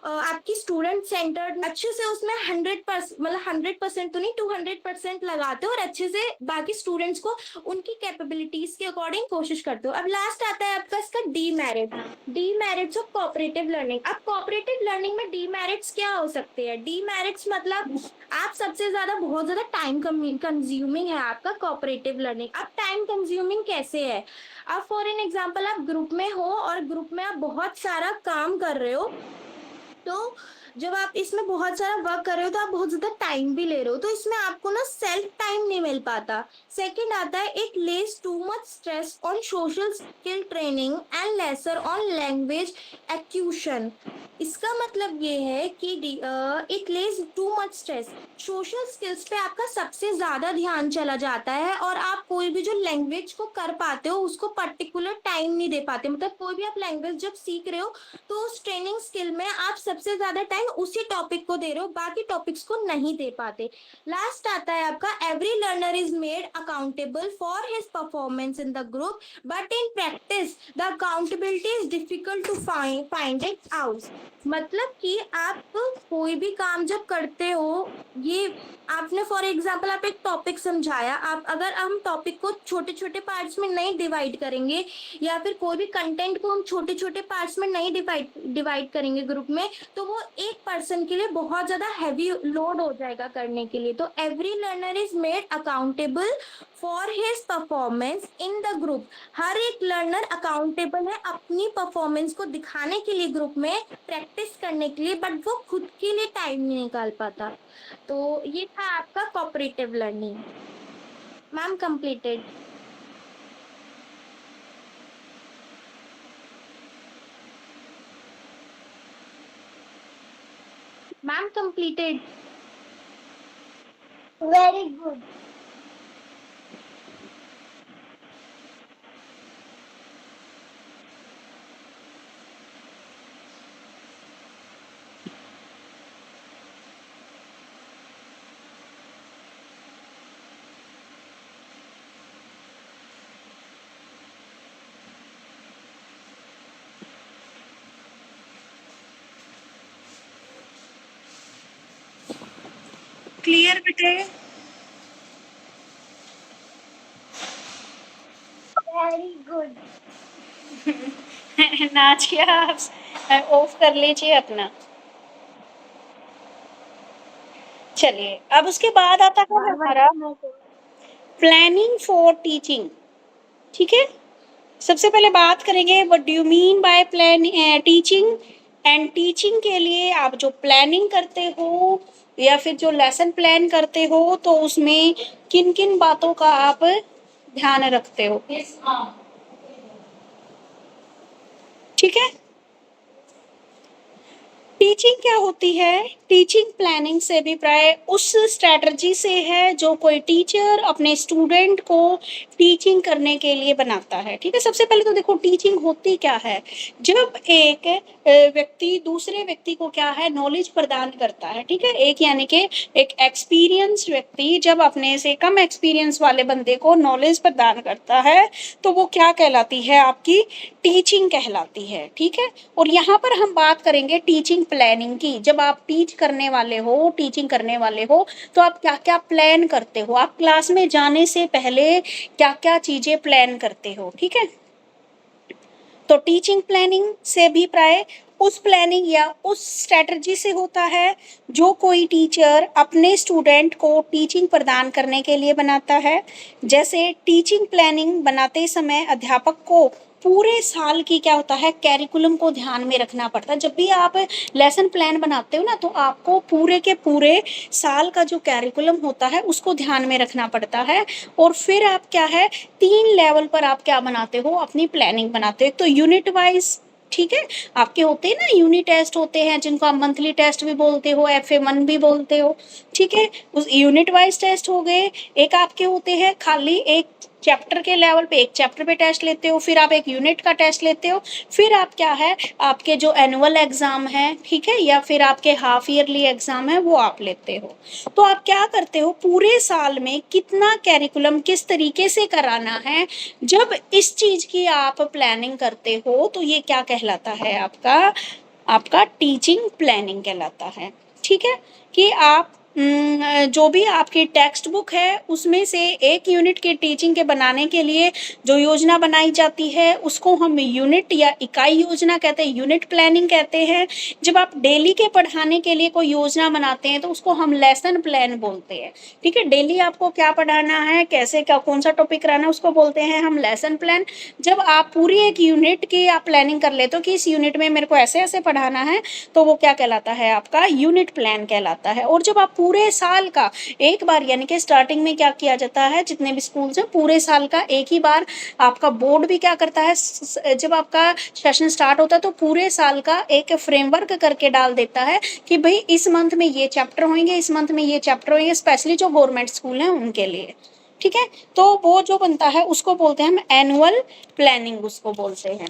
आपकी स्टूडेंट सेंटर्ड अच्छे से उसमें 100% मतलब 100% तो नहीं, 200% लगाते हो और अच्छे से बाकी स्टूडेंट्स को उनकी कैपेबिलिटीज के अकॉर्डिंग कोशिश करते हो। अब लास्ट आता है आपका इसका demerit, demerits of cooperative learning. अब कोऑपरेटिव लर्निंग में डीमेरिट्स क्या हो सकते हैं? डीमेरिट्स मतलब आप सबसे ज्यादा बहुत ज्यादा टाइम कंज्यूमिंग है आपका कोऑपरेटिव लर्निंग। अब टाइम कंज्यूमिंग कैसे है? अब फॉर एन एग्जांपल आप ग्रुप में हो और ग्रुप में आप बहुत सारा काम कर रहे हो, तो जब आप इसमें बहुत सारा वर्क कर रहे हो तो आप बहुत ज्यादा टाइम भी ले रहे हो, तो इसमें आपको ना सेल्फ टाइम नहीं मिल पाता। सेकंड आता है it lays too much stress on social skill training and lesser on language acquisition. इसका मतलब ये है कि it lays too much stress, social skills पे आपका सबसे ज्यादा ध्यान चला जाता है और आप कोई भी जो लैंग्वेज को कर पाते हो उसको पर्टिकुलर टाइम नहीं दे पाते। मतलब कोई भी आप लैंग्वेज जब सीख रहे हो तो उस ट्रेनिंग स्किल में आप सबसे ज्यादा टाइम उसी टॉपिक को दे रहे हो, बाकी टॉपिक्स को नहीं दे पाते। लास्ट आता है आपका every learner is made accountable for his performance in the group but in practice the accountability is difficult to find it out. मतलब कि आप कोई भी काम जब करते हो, ये आपने फॉर एग्जांपल आप एक टॉपिक समझाया, आप अगर हम टॉपिक को छोटे छोटे पार्ट्स में नहीं डिवाइड करेंगे, या फिर कोई भी कंटेंट को हम छोटे छोटे पार्ट्स में नहीं डिवाइड डिवाइड करेंगे ग्रुप में, तो वो एक पर्सन के लिए बहुत ज्यादा हैवी लोड हो जाएगा करने के लिए। तो every learner is made accountable for his performance in the group. हर एक लर्नर अकाउंटेबल है अपनी परफॉर्मेंस को दिखाने के लिए ग्रुप में, प्रैक्टिस करने के लिए, बट वो खुद के लिए टाइम नहीं निकाल पाता। तो ये था आपका cooperative learning. Ma'am completed. Ma'am completed. Very good. Clear बेटे? Very good. नाचिया आप ऑफ कर लीजिए अपना। चलिए, अब उसके बाद आता है हमारा प्लानिंग फॉर टीचिंग। ठीक है, सबसे पहले बात करेंगे what do you mean by plan teaching. And teaching के लिए आप जो प्लानिंग करते हो या फिर जो लेसन प्लान करते हो, तो उसमें किन किन बातों का आप ध्यान रखते हो। ठीक है, टीचिंग क्या होती है? टीचिंग प्लानिंग से भी प्राय उस स्ट्रैटेजी से है जो कोई टीचर अपने स्टूडेंट को टीचिंग करने के लिए बनाता है। ठीक है, सबसे पहले तो देखो टीचिंग होती क्या है। जब एक व्यक्ति दूसरे व्यक्ति को क्या है, नॉलेज प्रदान करता है। ठीक है, एक यानी कि एक एक्सपीरियंस व्यक्ति जब अपने से कम एक्सपीरियंस वाले बंदे को नॉलेज प्रदान करता है, तो वो क्या कहलाती है, आपकी टीचिंग कहलाती है। ठीक है, और यहाँ पर हम बात करेंगे टीचिंग प्लानिंग की। जब आप टीच करने वाले हो, टीचिंग करने वाले हो, तो आप क्या क्या प्लान करते हो, आप क्लास में जाने से पहले क्या क्या चीजें प्लान करते हो। ठीक है, तो टीचिंग प्लानिंग से भी प्राय उस प्लानिंग या उस स्ट्रेटजी से होता है जो कोई टीचर अपने स्टूडेंट को टीचिंग प्रदान करने के लिए बनाता है। जैसे टीचिंग प्लानिंग बनाते समय अध्यापक को पूरे साल की क्या होता है, कैरिकुलम को ध्यान में रखना पड़ता है। जब भी आप लेसन प्लान बनाते हो ना, तो आपको पूरे के पूरे साल का जो कैरिकुलम होता है उसको ध्यान में रखना पड़ता है। और फिर आप क्या है, 3 लेवल पर आप क्या बनाते हो, अपनी प्लानिंग बनाते हो। तो यूनिट वाइज, ठीक है, आपके होते हैं ना यूनिट टेस्ट होते हैं जिनको आप मंथली टेस्ट भी बोलते हो, FA1 भी बोलते हो। ठीक है, उस यूनिट वाइज टेस्ट हो गए। एक आपके होते हैं खाली एक चैप्टर के लेवल पे, एक चैप्टर पे टेस्ट लेते हो, फिर आप एक यूनिट का टेस्ट लेते हो। फिर आप क्या है, आपके जो एनुअल एग्जाम है, ठीक है, या फिर आपके हाफ ईयरली एग्जाम है, वो आप लेते हो। तो आप क्या करते हो, पूरे साल में कितना कैरिकुलम किस तरीके से कराना है, जब इस चीज की आप प्लानिंग करते हो, तो ये क्या कहलाता है, आपका आपका टीचिंग प्लानिंग कहलाता है। ठीक है, कि आप जो भी आपकी टेक्स्ट बुक है उसमें से एक यूनिट के टीचिंग के बनाने के लिए जो योजना बनाई जाती है उसको हम यूनिट या इकाई योजना कहते हैं, यूनिट प्लानिंग कहते हैं। जब आप डेली के पढ़ाने के लिए कोई योजना बनाते हैं तो उसको हम लेसन प्लान बोलते हैं। ठीक है, डेली आपको क्या पढ़ाना है, कैसे क्या कौन सा टॉपिक कराना है, उसको बोलते हैं हम लेसन प्लान। जब आप पूरी एक यूनिट की आप प्लानिंग कर लेते हो कि इस यूनिट में मेरे को ऐसे ऐसे पढ़ाना है, तो वो क्या कहलाता है, आपका यूनिट प्लान कहलाता है। और जब आप पूरे साल का एक बार, यानी कि स्टार्टिंग में क्या किया जाता है, जितने भी स्कूल्स हैं पूरे साल का एक ही बार आपका बोर्ड भी क्या करता है, जब आपका सेशन स्टार्ट होता है तो पूरे साल का एक फ्रेमवर्क करके डाल देता है कि भाई इस मंथ में ये चैप्टर होंगे, इस मंथ में ये चैप्टर होंगे, स्पेशली जो गवर्नमेंट स्कूल हैं उनके लिए। ठीक है, तो वो जो बनता है उसको बोलते हैं हम एनुअल प्लानिंग, उसको बोलते हैं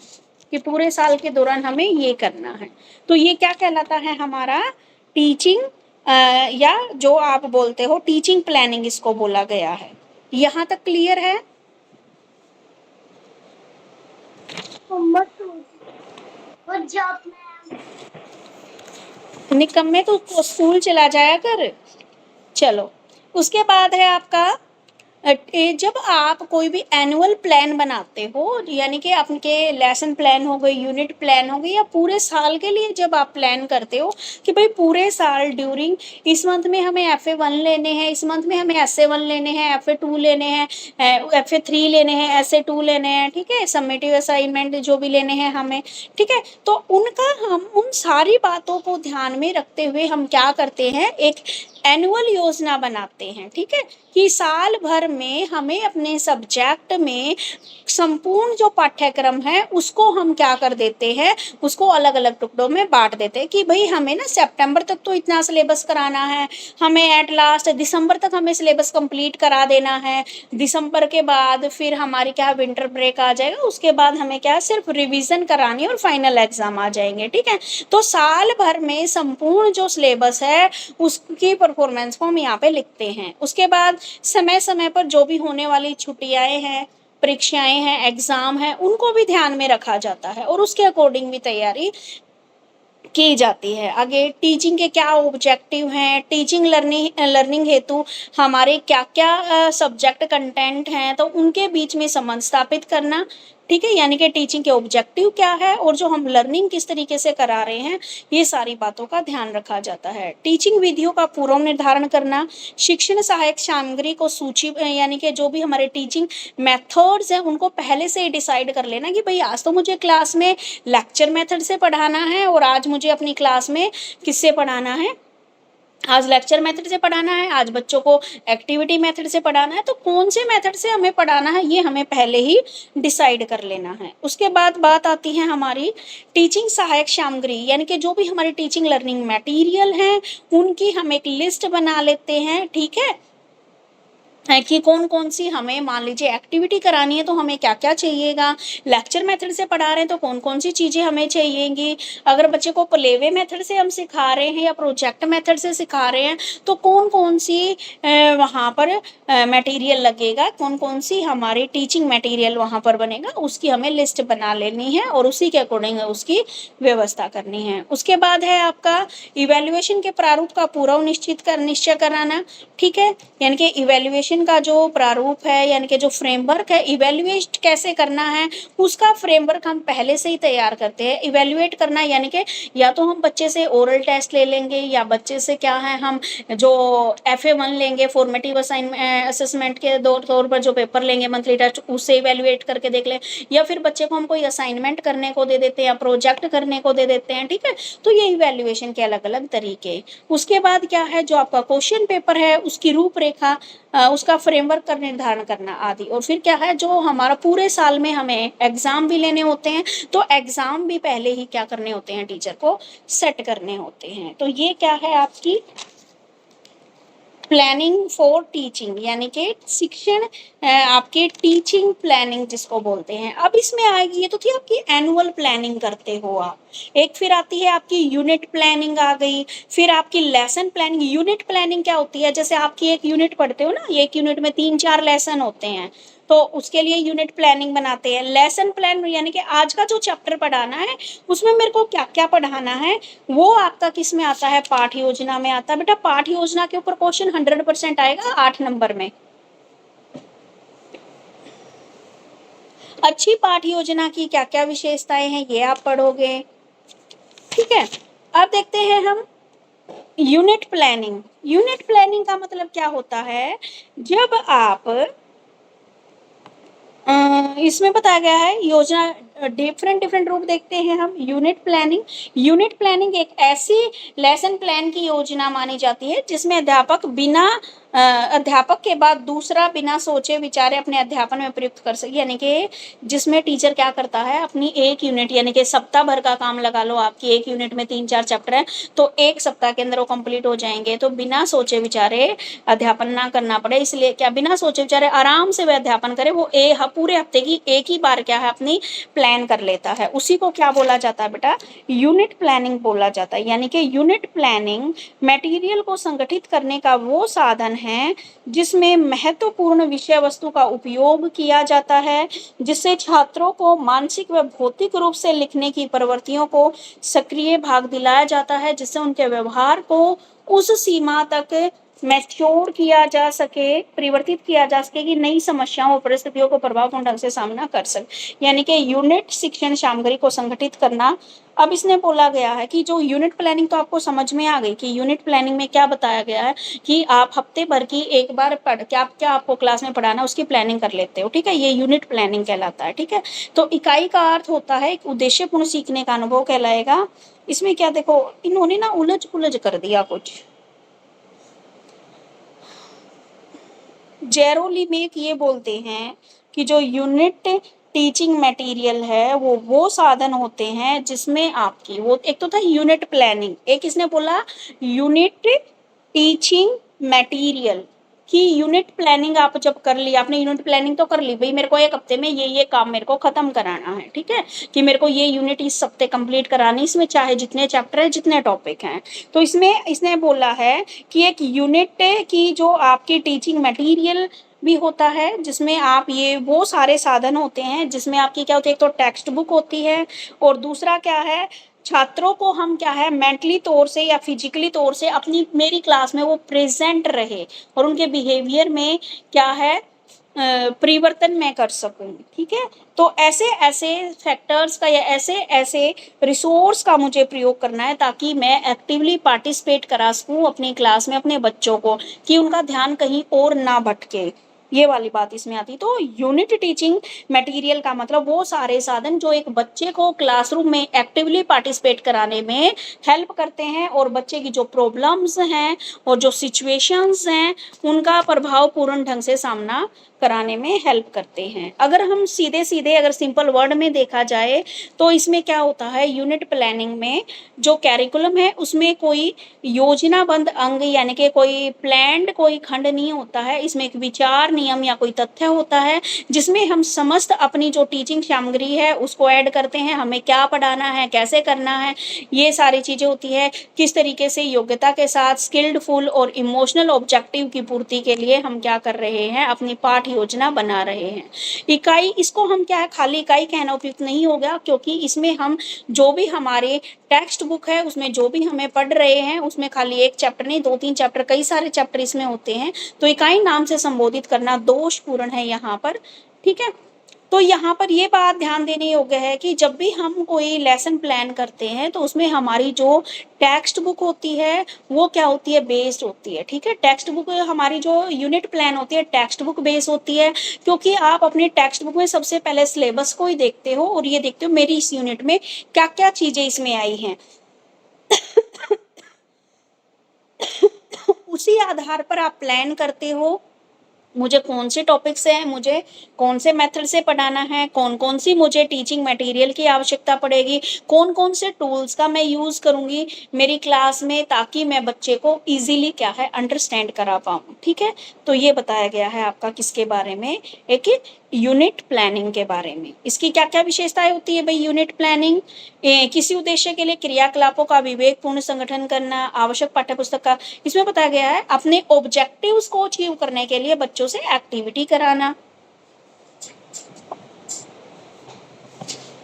कि पूरे साल के दौरान हमें ये करना है। तो ये क्या कहलाता है, हमारा टीचिंग या जो आप बोलते हो टीचिंग प्लानिंग, इसको बोला गया है। यहाँ तक क्लियर है? Good job ma'am. निकम्मे तो स्कूल चला जाया कर। चलो, उसके बाद है आपका जब आप कोई भी एनुअल प्लान बनाते हो, यानी कि आपके लेसन प्लान हो गए, यूनिट प्लान हो गए, या पूरे साल के लिए जब आप प्लान करते हो कि भाई पूरे साल ड्यूरिंग इस मंथ में हमें FA1 लेने हैं, इस मंथ में हमें SA1 लेने हैं, FA2 लेने हैं, FA3 लेने हैं, SA2 लेने हैं, ठीक है, समेटिव असाइनमेंट जो भी लेने हैं हमें, ठीक है, तो उनका हम उन सारी बातों को ध्यान में रखते हुए हम क्या करते हैं, एक एनुअल योजना बनाते हैं, ठीक है, कि साल भर में हमें अपने सब्जेक्ट में संपूर्ण जो पाठ्यक्रम है उसको हम क्या कर देते हैं, उसको अलग अलग टुकड़ों में बांट देते हैं कि भाई हमें ना सितंबर तक तो इतना सिलेबस कराना है, हमें एट लास्ट दिसंबर तक हमें सिलेबस कंप्लीट करा देना है, दिसंबर के बाद फिर हमारी क्या विंटर ब्रेक आ जाएगा, उसके बाद हमें क्या सिर्फ रिवीजन करानी है और फाइनल एग्जाम आ जाएंगे, ठीक है। तो साल भर में संपूर्ण जो सिलेबस है उसकी परफॉर्मेंस को हम यहाँ पे लिखते हैं। उसके बाद समय समय पर जो भी होने वाली छुट्टियां हैं, परीक्षाएं हैं, एग्जाम है, उनको भी ध्यान में रखा जाता है और उसके अकॉर्डिंग भी तैयारी की जाती है। आगे टीचिंग के क्या ऑब्जेक्टिव हैं, टीचिंग लर्निंग हेतु हमारे क्या क्या सब्जेक्ट कंटेंट हैं, तो उनके बीच में संबंध स्थापित करना, ठीक है, यानी कि टीचिंग के ऑब्जेक्टिव क्या है और जो हम लर्निंग किस तरीके से करा रहे हैं, ये सारी बातों का ध्यान रखा जाता है। टीचिंग विधियों का पूर्व निर्धारण करना, शिक्षण सहायक सामग्री को सूची, यानी कि जो भी हमारे टीचिंग मेथड्स हैं उनको पहले से ही डिसाइड कर लेना कि भाई आज तो मुझे क्लास में लेक्चर मेथड से पढ़ाना है और आज मुझे अपनी क्लास में किससे पढ़ाना है, आज लेक्चर मेथड से पढ़ाना है, आज बच्चों को एक्टिविटी मेथड से पढ़ाना है, तो कौन से मेथड से हमें पढ़ाना है ये हमें पहले ही डिसाइड कर लेना है। उसके बाद बात आती है हमारी टीचिंग सहायक सामग्री, यानी कि जो भी हमारी टीचिंग लर्निंग मटेरियल हैं उनकी हम एक लिस्ट बना लेते हैं, ठीक है कि कौन कौन सी हमें, मान लीजिए एक्टिविटी करानी है तो हमें क्या क्या चाहिएगा, लेक्चर मेथड से पढ़ा रहे हैं तो कौन कौन सी चीज़ें हमें चाहिएंगी, अगर बच्चे को प्लेवे मेथड से हम सिखा रहे हैं या प्रोजेक्ट मेथड से सिखा रहे हैं तो कौन कौन सी वहाँ पर मटेरियल लगेगा, कौन कौन सी हमारी टीचिंग मटेरियल वहाँ पर बनेगा, उसकी हमें लिस्ट बना लेनी है और उसी के अकॉर्डिंग उसकी व्यवस्था करनी है। उसके बाद है आपका इवेल्युएशन के प्रारूप का पूर्व निश्चय कराना, ठीक है, यानी कि इवेल्युएशन का जो प्रारूप है, यानी कि जो फ्रेमवर्क है, इवेल्युएट कैसे करना है उसका फ्रेमवर्क हम पहले से ही तैयार करते हैं। इवेल्युएट करना यानी कि या तो हम बच्चे से ओरल टेस्ट ले लेंगे या बच्चे से क्या है हम जो FA1 लेंगे, फॉर्मेटिव असेसमेंट के तौर पर जो पेपर लेंगे मंथली टेस्ट, उससे इवेल्युएट करके देख लें, या फिर बच्चे को हम कोई असाइनमेंट करने को दे देते हैं या प्रोजेक्ट करने को दे देते हैं, ठीक है, तो ये इवेल्युएशन के अलग अलग तरीके। उसके बाद क्या है, जो आपका क्वेश्चन पेपर है उसकी रूपरेखा, उसका फ्रेमवर्क का निर्धारण करना आदि। और फिर क्या है, जो हमारा पूरे साल में हमें एग्जाम भी लेने होते हैं तो एग्जाम भी पहले ही क्या करने होते हैं, टीचर को सेट करने होते हैं। तो ये क्या है आपकी प्लानिंग फॉर टीचिंग, यानी कि शिक्षण आपके टीचिंग प्लानिंग जिसको बोलते हैं। अब इसमें आएगी, ये तो थी आपकी एनुअल प्लानिंग करते हो आप, एक फिर आती है आपकी यूनिट प्लानिंग आ गई, फिर आपकी लेसन प्लानिंग। यूनिट प्लानिंग क्या होती है, जैसे आपकी एक यूनिट पढ़ते हो ना, एक यूनिट में 3-4 लेसन होते हैं तो उसके लिए यूनिट प्लानिंग बनाते हैं। लेसन प्लान यानी कि आज का जो चैप्टर पढ़ाना है उसमें मेरे को क्या क्या पढ़ाना है वो आपका किस में आता है, पाठ योजना में आता है। बेटा पाठ योजना के ऊपर क्वेश्चन 100% आएगा 8 नंबर में। अच्छी पाठ योजना की क्या क्या विशेषताएं हैं ये आप पढ़ोगे, ठीक है। अब देखते हैं हम यूनिट प्लानिंग। यूनिट प्लानिंग का मतलब क्या होता है, जब आप इसमें बताया गया है योजना डिफरेंट रूप देखते हैं हम। यूनिट प्लानिंग एक ऐसी लेसन प्लान की योजना मानी जाती है जिसमें अध्यापक के बाद दूसरा बिना सोचे विचारे अपने अध्यापन में प्रयुक्त कर सके, यानी कि जिसमें टीचर क्या करता है अपनी एक यूनिट, यानी कि सप्ताह भर का काम लगा लो, आपकी एक यूनिट में 3-4 चैप्टर है तो एक सप्ताह के अंदर वो कंप्लीट हो जाएंगे। तो बिना सोचे विचारे अध्यापन ना करना पड़े, इसलिए क्या बिना सोचे विचारे आराम से वह अध्यापन करे, वो पूरे हफ्ते की एक ही बार क्या है अपनी प्लान कर लेता है, उसी को क्या बोला जाता है बेटा, यूनिट प्लानिंग बोला जाता है। यानी कि यूनिट प्लानिंग मटेरियल को संगठित करने का वो साधन है जिसमें महत्वपूर्ण विषय वस्तु का उपयोग किया जाता है, जिससे छात्रों को मानसिक व भौतिक रूप से लिखने की प्रवृत्तियों को सक्रिय भाग दिलाया जाता है, जिससे उनके व्यवहार को उस सीमा तक मैच्योर किया जा सके, परिवर्तित किया जा सके कि नई समस्याओं और परिस्थितियों को प्रभावपूर्ण ढंग से सामना कर सके। यानी कि यूनिट शिक्षण सामग्री को संगठित करना। अब इसने बोला गया है कि जो यूनिट प्लानिंग तो आपको समझ में आ गई कि यूनिट प्लानिंग में क्या बताया गया है कि आप हफ्ते भर की एक बार पढ़ क्या क्या आपको क्लास में पढ़ाना उसकी प्लानिंग कर लेते हो, ठीक है, ये यूनिट प्लानिंग कहलाता है। ठीक है, तो इकाई का अर्थ होता है एक उद्देश्यपूर्ण सीखने का अनुभव कहलाएगा। इसमें क्या देखो इन्होंने ना उलझ पुलझ कर दिया कुछ। जेरोलिमेक ये बोलते हैं कि जो यूनिट टीचिंग मटेरियल है वो साधन होते हैं जिसमें आपकी वो एक तो था यूनिट प्लानिंग, एक इसने बोला यूनिट टीचिंग मटेरियल कि यूनिट प्लानिंग आप जब कर ली, आपने यूनिट प्लानिंग तो कर ली भाई, मेरे को एक हफ्ते में ये काम मेरे को खत्म कराना है, ठीक है, कि मेरे को ये यूनिट इस हफ्ते कंप्लीट करानी, इसमें चाहे जितने चैप्टर है जितने टॉपिक हैं। तो इसमें इसने बोला है कि एक यूनिट की जो आपकी टीचिंग मटेरियल भी होता है जिसमें आप ये वो सारे साधन होते हैं जिसमें आपकी क्या होती है, एक तो टेक्स्ट बुक होती है और दूसरा क्या है, छात्रों को हम क्या है मेंटली तौर से या फिजिकली तौर से अपनी मेरी क्लास में वो प्रेजेंट रहे और उनके बिहेवियर में क्या है परिवर्तन मैं कर सकूं। ठीक है, तो ऐसे ऐसे फैक्टर्स का या ऐसे ऐसे रिसोर्स का मुझे प्रयोग करना है ताकि मैं एक्टिवली पार्टिसिपेट करा सकूं अपनी क्लास में अपने बच्चों को, कि उनका ध्यान कहीं और ना भटके, ये वाली बात इसमें आती। तो यूनिट टीचिंग मटेरियल का मतलब वो सारे साधन जो एक बच्चे को क्लासरूम में एक्टिवली पार्टिसिपेट कराने में हेल्प करते हैं और बच्चे की जो प्रॉब्लम्स हैं और जो सिचुएशंस हैं उनका प्रभावपूर्ण ढंग से सामना कराने में हेल्प करते हैं। अगर हम सीधे सीधे अगर सिंपल वर्ड में देखा जाए तो इसमें क्या होता है, यूनिट प्लानिंग में जो कैरिकुलम है उसमें कोई योजनाबद्ध अंग यानी कि कोई प्लान्ड कोई खंड नहीं होता है, इसमें एक विचार नियम या कोई तथ्य होता है जिसमें हम समस्त अपनी जो टीचिंग सामग्री है उसको ऐड करते हैं, हमें क्या पढ़ाना है, कैसे करना है, ये सारी चीजें होती है, किस तरीके से योग्यता के साथ स्किल्डफुल और इमोशनल ऑब्जेक्टिव की पूर्ति के लिए हम क्या कर रहे हैं, अपनी पाठ योजना बना रहे हैं। इकाई इसको हम क्या है खाली इकाई कहना उपयुक्त नहीं होगा क्योंकि इसमें हम जो भी हमारे टेक्स्ट बुक है उसमें जो भी हमें पढ़ रहे हैं उसमें खाली एक चैप्टर नहीं 2-3 चैप्टर कई सारे चैप्टर इसमें होते हैं, तो इकाई नाम से संबोधित करना दोषपूर्ण है यहाँ पर। ठीक है, तो यहाँ पर ये बात ध्यान देने योग्य है कि जब भी हम कोई लेसन प्लान करते हैं तो उसमें हमारी जो टेक्स्ट बुक होती है वो क्या होती है, बेस्ड होती है। ठीक है, टेक्स्ट बुक हमारी जो यूनिट प्लान होती है टेक्स्ट बुक बेस्ड होती है क्योंकि आप अपनी टेक्स्ट बुक में सबसे पहले सिलेबस को ही देखते हो और ये देखते हो मेरी इस यूनिट में क्या क्या चीजें इसमें आई हैं उसी आधार पर आप प्लान करते हो मुझे कौन से टॉपिक से है, मुझे कौन से मेथड से पढ़ाना है, कौन कौन सी मुझे टीचिंग मटेरियल की आवश्यकता पड़ेगी, कौन कौन से टूल्स का मैं यूज़ करूँगी मेरी क्लास में ताकि मैं बच्चे को इजीली क्या है अंडरस्टैंड करा पाऊँ। ठीक है, तो ये बताया गया है आपका किसके बारे में, एक यूनिट प्लानिंग के बारे में। इसकी क्या क्या विशेषताएं होती है भाई यूनिट प्लानिंग, किसी उद्देश्य के लिए क्रियाकलापों का विवेकपूर्ण संगठन करना, आवश्यक पाठ्यपुस्तक का, इसमें बताया गया है अपने ऑब्जेक्टिव्स को अचीव करने के लिए बच्चों से एक्टिविटी कराना,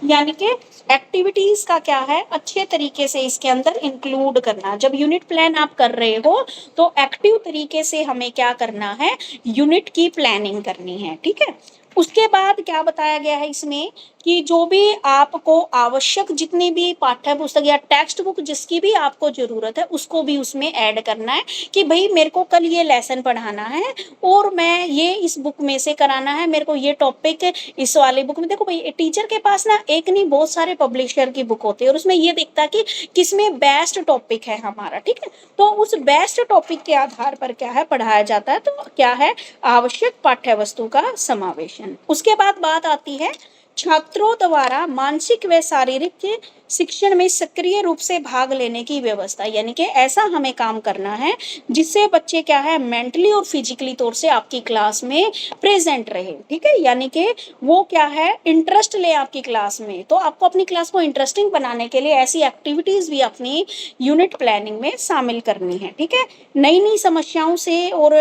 यानी कि एक्टिविटीज का क्या है अच्छे तरीके से इसके अंदर इंक्लूड करना। जब यूनिट प्लान आप कर रहे हो तो एक्टिव तरीके से हमें क्या करना है, यूनिट की प्लानिंग करनी है। ठीक है, उसके बाद क्या बताया गया है इसमें कि जो भी आपको आवश्यक जितनी भी पाठ्य पुस्तक या टेक्स्ट बुक जिसकी भी आपको जरूरत है उसको भी उसमें ऐड करना है कि भाई मेरे को कल ये लेसन पढ़ाना है और मैं ये इस बुक में से कराना है, मेरे को ये टॉपिक इस वाले बुक में। देखो भाई टीचर के पास ना एक नहीं बहुत सारे पब्लिशर की बुक होती है और उसमें ये देखता है कि किसमें बेस्ट टॉपिक है हमारा। ठीक है, तो उस बेस्ट टॉपिक के आधार पर क्या है पढ़ाया जाता है, तो क्या है आवश्यक पाठ्य वस्तु का समावेशन। उसके बाद बात आती है छात्रों द्वारा मानसिक व शारीरिक शिक्षण में सक्रिय रूप से भाग लेने की व्यवस्था, यानी कि ऐसा हमें काम करना है जिससे बच्चे क्या है मेंटली और फिजिकली तौर से आपकी क्लास में प्रेजेंट रहे, ठीक है, यानी कि वो क्या है इंटरेस्ट ले आपकी क्लास में। तो आपको अपनी क्लास को इंटरेस्टिंग बनाने के लिए ऐसी एक्टिविटीज भी अपनी यूनिट प्लानिंग में शामिल करनी है, ठीक है। नई नई समस्याओं से और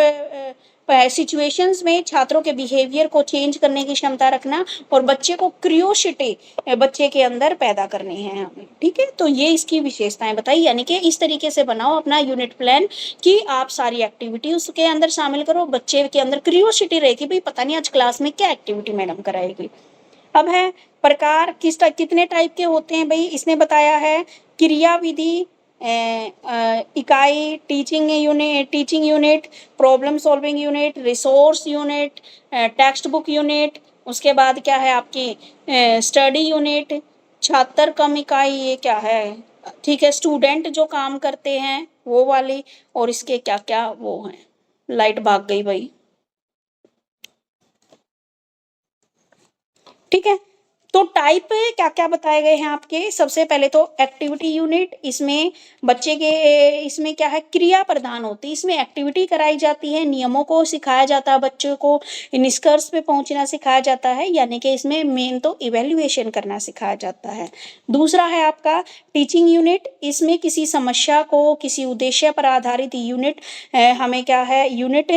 सिचुएशंस में छात्रों के बिहेवियर को चेंज करने की क्षमता रखना और बच्चे को क्रियोसिटी बच्चे के अंदर पैदा करनी है हमें, ठीक है। तो ये इसकी विशेषताएं बताई, यानी कि इस तरीके से बनाओ अपना यूनिट प्लान कि आप सारी एक्टिविटी उसके अंदर शामिल करो, बच्चे के अंदर क्रियोसिटी रहे कि भाई पता नहीं आज क्लास में क्या एक्टिविटी मैडम कराएगी। अब है प्रकार कितने टाइप के होते हैं भाई, इसने बताया है क्रियाविधि, इकाई, teaching unit, problem solving unit, resource unit, text book unit, उसके बाद क्या है आपकी स्टडी यूनिट, छात्र कम इकाई, ये क्या है, ठीक है, स्टूडेंट जो काम करते हैं वो वाली, और इसके क्या क्या वो हैं। लाइट भाग गई भाई, ठीक है। तो टाइप क्या क्या बताए गए हैं आपके, सबसे पहले तो एक्टिविटी यूनिट, इसमें बच्चे के इसमें क्या है क्रिया प्रदान होती है, इसमें एक्टिविटी कराई जाती है, नियमों को सिखाया जाता है, बच्चों को निष्कर्ष पे पहुंचना सिखाया जाता है, यानी कि इसमें मेन तो इवेल्युएशन करना सिखाया जाता है। दूसरा है आपका टीचिंग यूनिट, इसमें किसी समस्या को किसी उद्देश्य पर आधारित यूनिट हमें क्या है यूनिट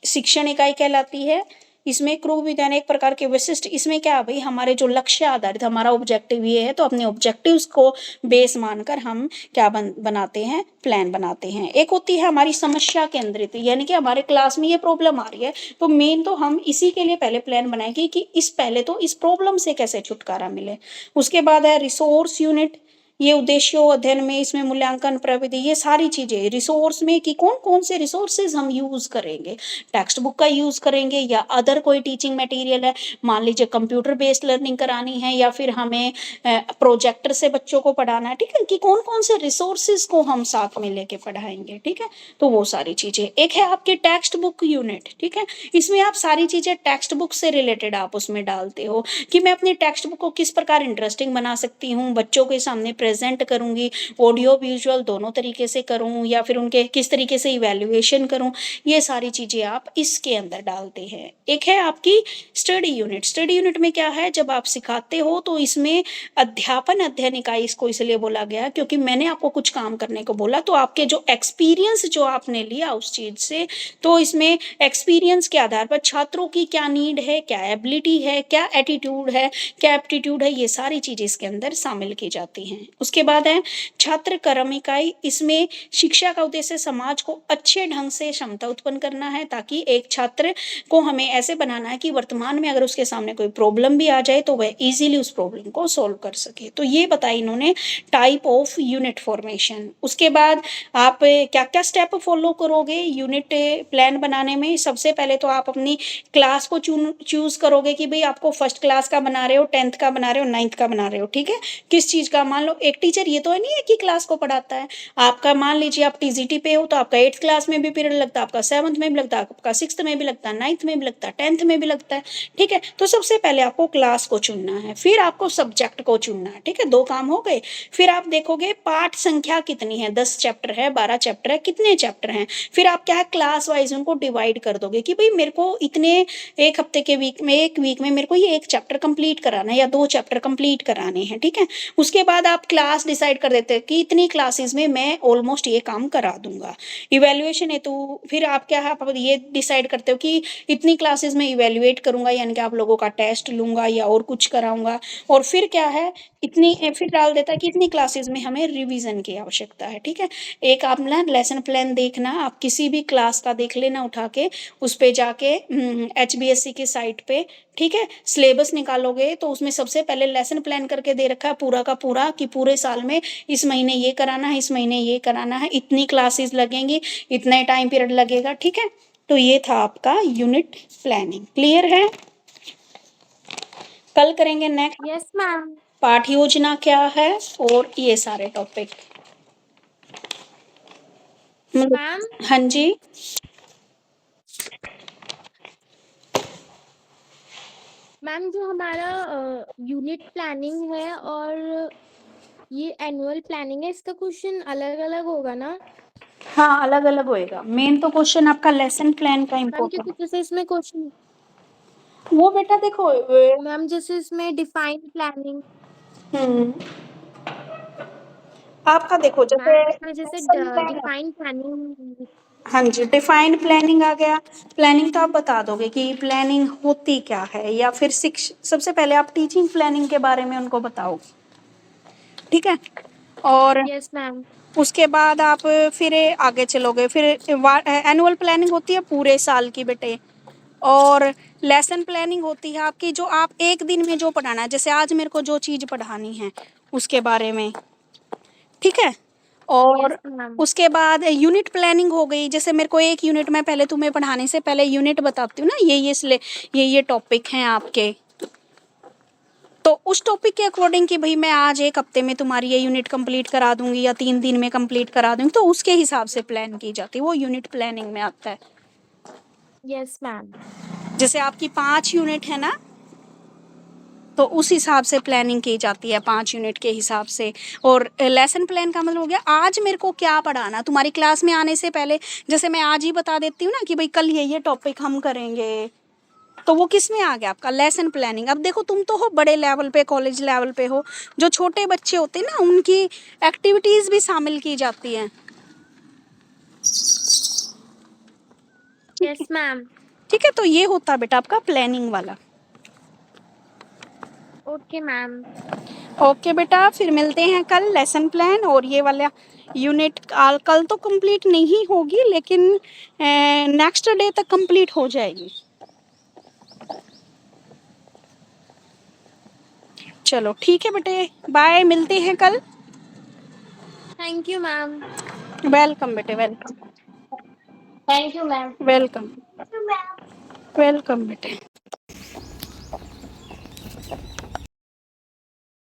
शिक्षण इकाई कहलाती है। इसमें क्रू विज्ञान एक प्रकार के विशिष्ट, इसमें क्या भाई हमारे जो लक्ष्य आधारित हमारा ऑब्जेक्टिव ये है, तो अपने ऑब्जेक्टिव्स को बेस मानकर हम क्या बनाते हैं प्लान बनाते हैं। एक होती है हमारी समस्या केंद्रित, यानी कि हमारे क्लास में ये प्रॉब्लम आ रही है तो मेन तो हम इसी के लिए पहले प्लान बनाएंगे कि पहले तो इस प्रॉब्लम से कैसे छुटकारा मिले। उसके बाद है रिसोर्स यूनिट, ये उद्देश्यों अध्ययन में इसमें मूल्यांकन प्रविधि, ये सारी चीजें रिसोर्स में कि कौन कौन से रिसोर्सेज हम यूज करेंगे, टेक्स्ट बुक का यूज करेंगे या अदर कोई टीचिंग मटेरियल है, मान लीजिए कंप्यूटर बेस्ड लर्निंग करानी है या फिर हमें प्रोजेक्टर से बच्चों को पढ़ाना है, ठीक है, कि कौन कौन से रिसोर्सेज को हम साथ में लेके पढ़ाएंगे, ठीक है। तो वो सारी चीजें। एक है आपकी टेक्स्ट बुक यूनिट, ठीक है, इसमें आप सारी चीजें टेक्स्ट बुक से रिलेटेड आप उसमें डालते हो कि मैं अपनी टेक्स्ट बुक को किस प्रकार इंटरेस्टिंग बना सकती हूँ, बच्चों के सामने प्रेजेंट करूंगी, ऑडियो विजुअल दोनों तरीके से करूं या फिर उनके किस तरीके से इवैल्यूएशन करूं, ये सारी चीजें आप इसके अंदर डालते हैं। एक है आपकी स्टडी यूनिट, स्टडी यूनिट में क्या है जब आप सिखाते हो तो इसमें अध्यापन अध्ययन इकाई इसको इसलिए बोला गया क्योंकि मैंने आपको कुछ काम करने को बोला, तो आपके जो एक्सपीरियंस जो आपने लिया उस चीज से, तो इसमें एक्सपीरियंस के आधार पर छात्रों की क्या नीड है, क्या एबिलिटी है, क्या एटीट्यूड है, क्या एप्टीट्यूड है, ये सारी चीजें इसके अंदर शामिल की जाती हैं। उसके बाद है छात्र कर्म इकाई, इसमें शिक्षा का उद्देश्य समाज को अच्छे ढंग से क्षमता उत्पन्न करना है ताकि एक छात्र को हमें ऐसे बनाना है कि वर्तमान में अगर उसके सामने कोई प्रॉब्लम भी आ जाए तो वह इजीली उस प्रॉब्लम को सॉल्व कर सके। तो ये बताया इन्होंने टाइप ऑफ यूनिट फॉर्मेशन। उसके बाद आप क्या क्या स्टेप फॉलो करोगे यूनिट प्लान बनाने में, सबसे पहले तो आप अपनी क्लास को चूज करोगे कि भाई आपको फर्स्ट क्लास का बना रहे हो, 10th का बना रहे हो, 9th का बना रहे हो, ठीक है, किस चीज का। मान लो एक टीचर ये तो है नहीं है कि क्लास को पढ़ाता है, आपका मान लीजिए आप टीजीटी पे हो तो आपका 8th क्लास में भी पीरियड लगता है, आपका 7th में भी लगता है, आपका 6th में भी लगता है, 9th में भी लगता है, 10th में भी लगता है, ठीक है। तो सबसे पहले आपको क्लास को चुनना है, फिर आपको सब्जेक्ट को चुनना है, ठीक है, 2 काम हो गए। फिर आप देखोगे पाठ संख्या कितनी है, 10 चैप्टर है, 12 चैप्टर है, कितने चैप्टर हैं, फिर आप क्या है क्लास वाइज उनको डिवाइड कर दोगे कि भाई मेरे को इतने एक हफ्ते के वीक में एक वीक में मेरे को ये 1 चैप्टर कंप्लीट कराना है या 2 चैप्टर कंप्लीट कराने हैं, ठीक है। उसके बाद आप क्लास डिसाइड कर देते हैं कि इतनी क्लासेस में मैं ऑलमोस्ट ये काम करा दूंगा। इवैल्यूएशन है तो फिर आप क्या है आप ये डिसाइड करते हो कि इतनी क्लासेस में इवैल्यूएट करूंगा, यानी कि आप लोगों का टेस्ट लूंगा या और कुछ कराऊंगा, और फिर क्या है इतनी फिर डाल देता है कि इतनी क्लासेस में हमें रिवीजन की आवश्यकता है, ठीक है। एक आप ना लेसन प्लान देखना, आप किसी भी क्लास का देख लेना उठा के, उस पे जाके HBSC की साइट पे, ठीक है, सिलेबस निकालोगे तो उसमें सबसे पहले लेसन प्लान करके दे रखा है पूरा का पूरा कि पूरे साल में इस महीने ये कराना है, इस महीने ये कराना है, इतनी क्लासेस लगेंगी, इतना टाइम पीरियड लगेगा, ठीक है। तो ये था आपका यूनिट प्लानिंग। क्लियर है? कल करेंगे नेक्स्ट यस मैम। पाठ योजना क्या है और ये सारे टॉपिक। मैम हाँ जी, मैम जो हमारा यूनिट प्लानिंग है और ये एनुअल प्लानिंग है, इसका क्वेश्चन अलग अलग होगा ना हाँ, अलग अलग होएगा। मेन तो क्वेश्चन आपका लेसन प्लान का मैम? इम्पोर्टेंट। क्योंकि जैसे इसमें क्वेश्चन, वो बेटा देखो मैम जैसे इसमें डिफाइन प्लानिंग, हम्म, आपका देखो जैसे मैम इसमें जैसे लेसन प्लान। Define planning. हाँ जी, डिफाइंड प्लानिंग आ गया। प्लानिंग तो आप बता दोगे कि प्लानिंग होती क्या है, या फिर सबसे पहले आप टीचिंग प्लानिंग के बारे में उनको बताओ, ठीक है। और यस मैम। उसके बाद आप फिर आगे चलोगे, फिर एनुअल प्लानिंग होती है पूरे साल की बेटे। और लेसन प्लानिंग होती है आपकी जो आप एक दिन में जो पढ़ाना है, जैसे आज मेरे को जो चीज़ पढ़ानी है उसके बारे में, ठीक है। यस और मैम। उसके बाद यूनिट प्लानिंग हो गई, जैसे मेरे को एक यूनिट में पहले तुम्हें पढ़ाने से पहले यूनिट बताती हूँ ना, ये टॉपिक हैं आपके, तो उस टॉपिक के अकॉर्डिंग कि भाई मैं आज एक हफ्ते में तुम्हारी ये यूनिट कंप्लीट करा दूंगी या 3 दिन में कंप्लीट करा दूंगी, तो उसके हिसाब से प्लान की जाती है, वो यूनिट प्लानिंग में आता है। Yes ma'am. जैसे आपकी 5 यूनिट है ना, तो उस हिसाब से प्लानिंग की जाती है 5 यूनिट के हिसाब से। और लेसन प्लान का मतलब हो गया आज मेरे को क्या पढ़ाना तुम्हारी क्लास में आने से पहले, जैसे मैं आज ही बता देती हूँ ना कि भाई कल ये टॉपिक हम करेंगे, तो वो किस में आ गया आपका लेसन प्लानिंग। अब देखो तुम तो हो बड़े लेवल पे, कॉलेज लेवल पे हो, जो छोटे बच्चे होते हैं ना उनकी एक्टिविटीज भी शामिल की जाती हैं, ठीक है। Yes ma'am. ठीक है, तो ये होता है बेटा आपका प्लानिंग वाला। Okay ma'am. ओके बेटा, फिर मिलते हैं कल लेसन प्लान और ये वाला यूनिट। कल तो कंप्लीट नहीं होगी, लेकिन नेक्स्ट डे तक कंप्लीट हो जाएगी। चलो ठीक है बेटे, बाय, मिलते हैं कल। Thank you ma'am. वेलकम बेटे, welcome. Thank you ma'am. Welcome. Welcome बेटे।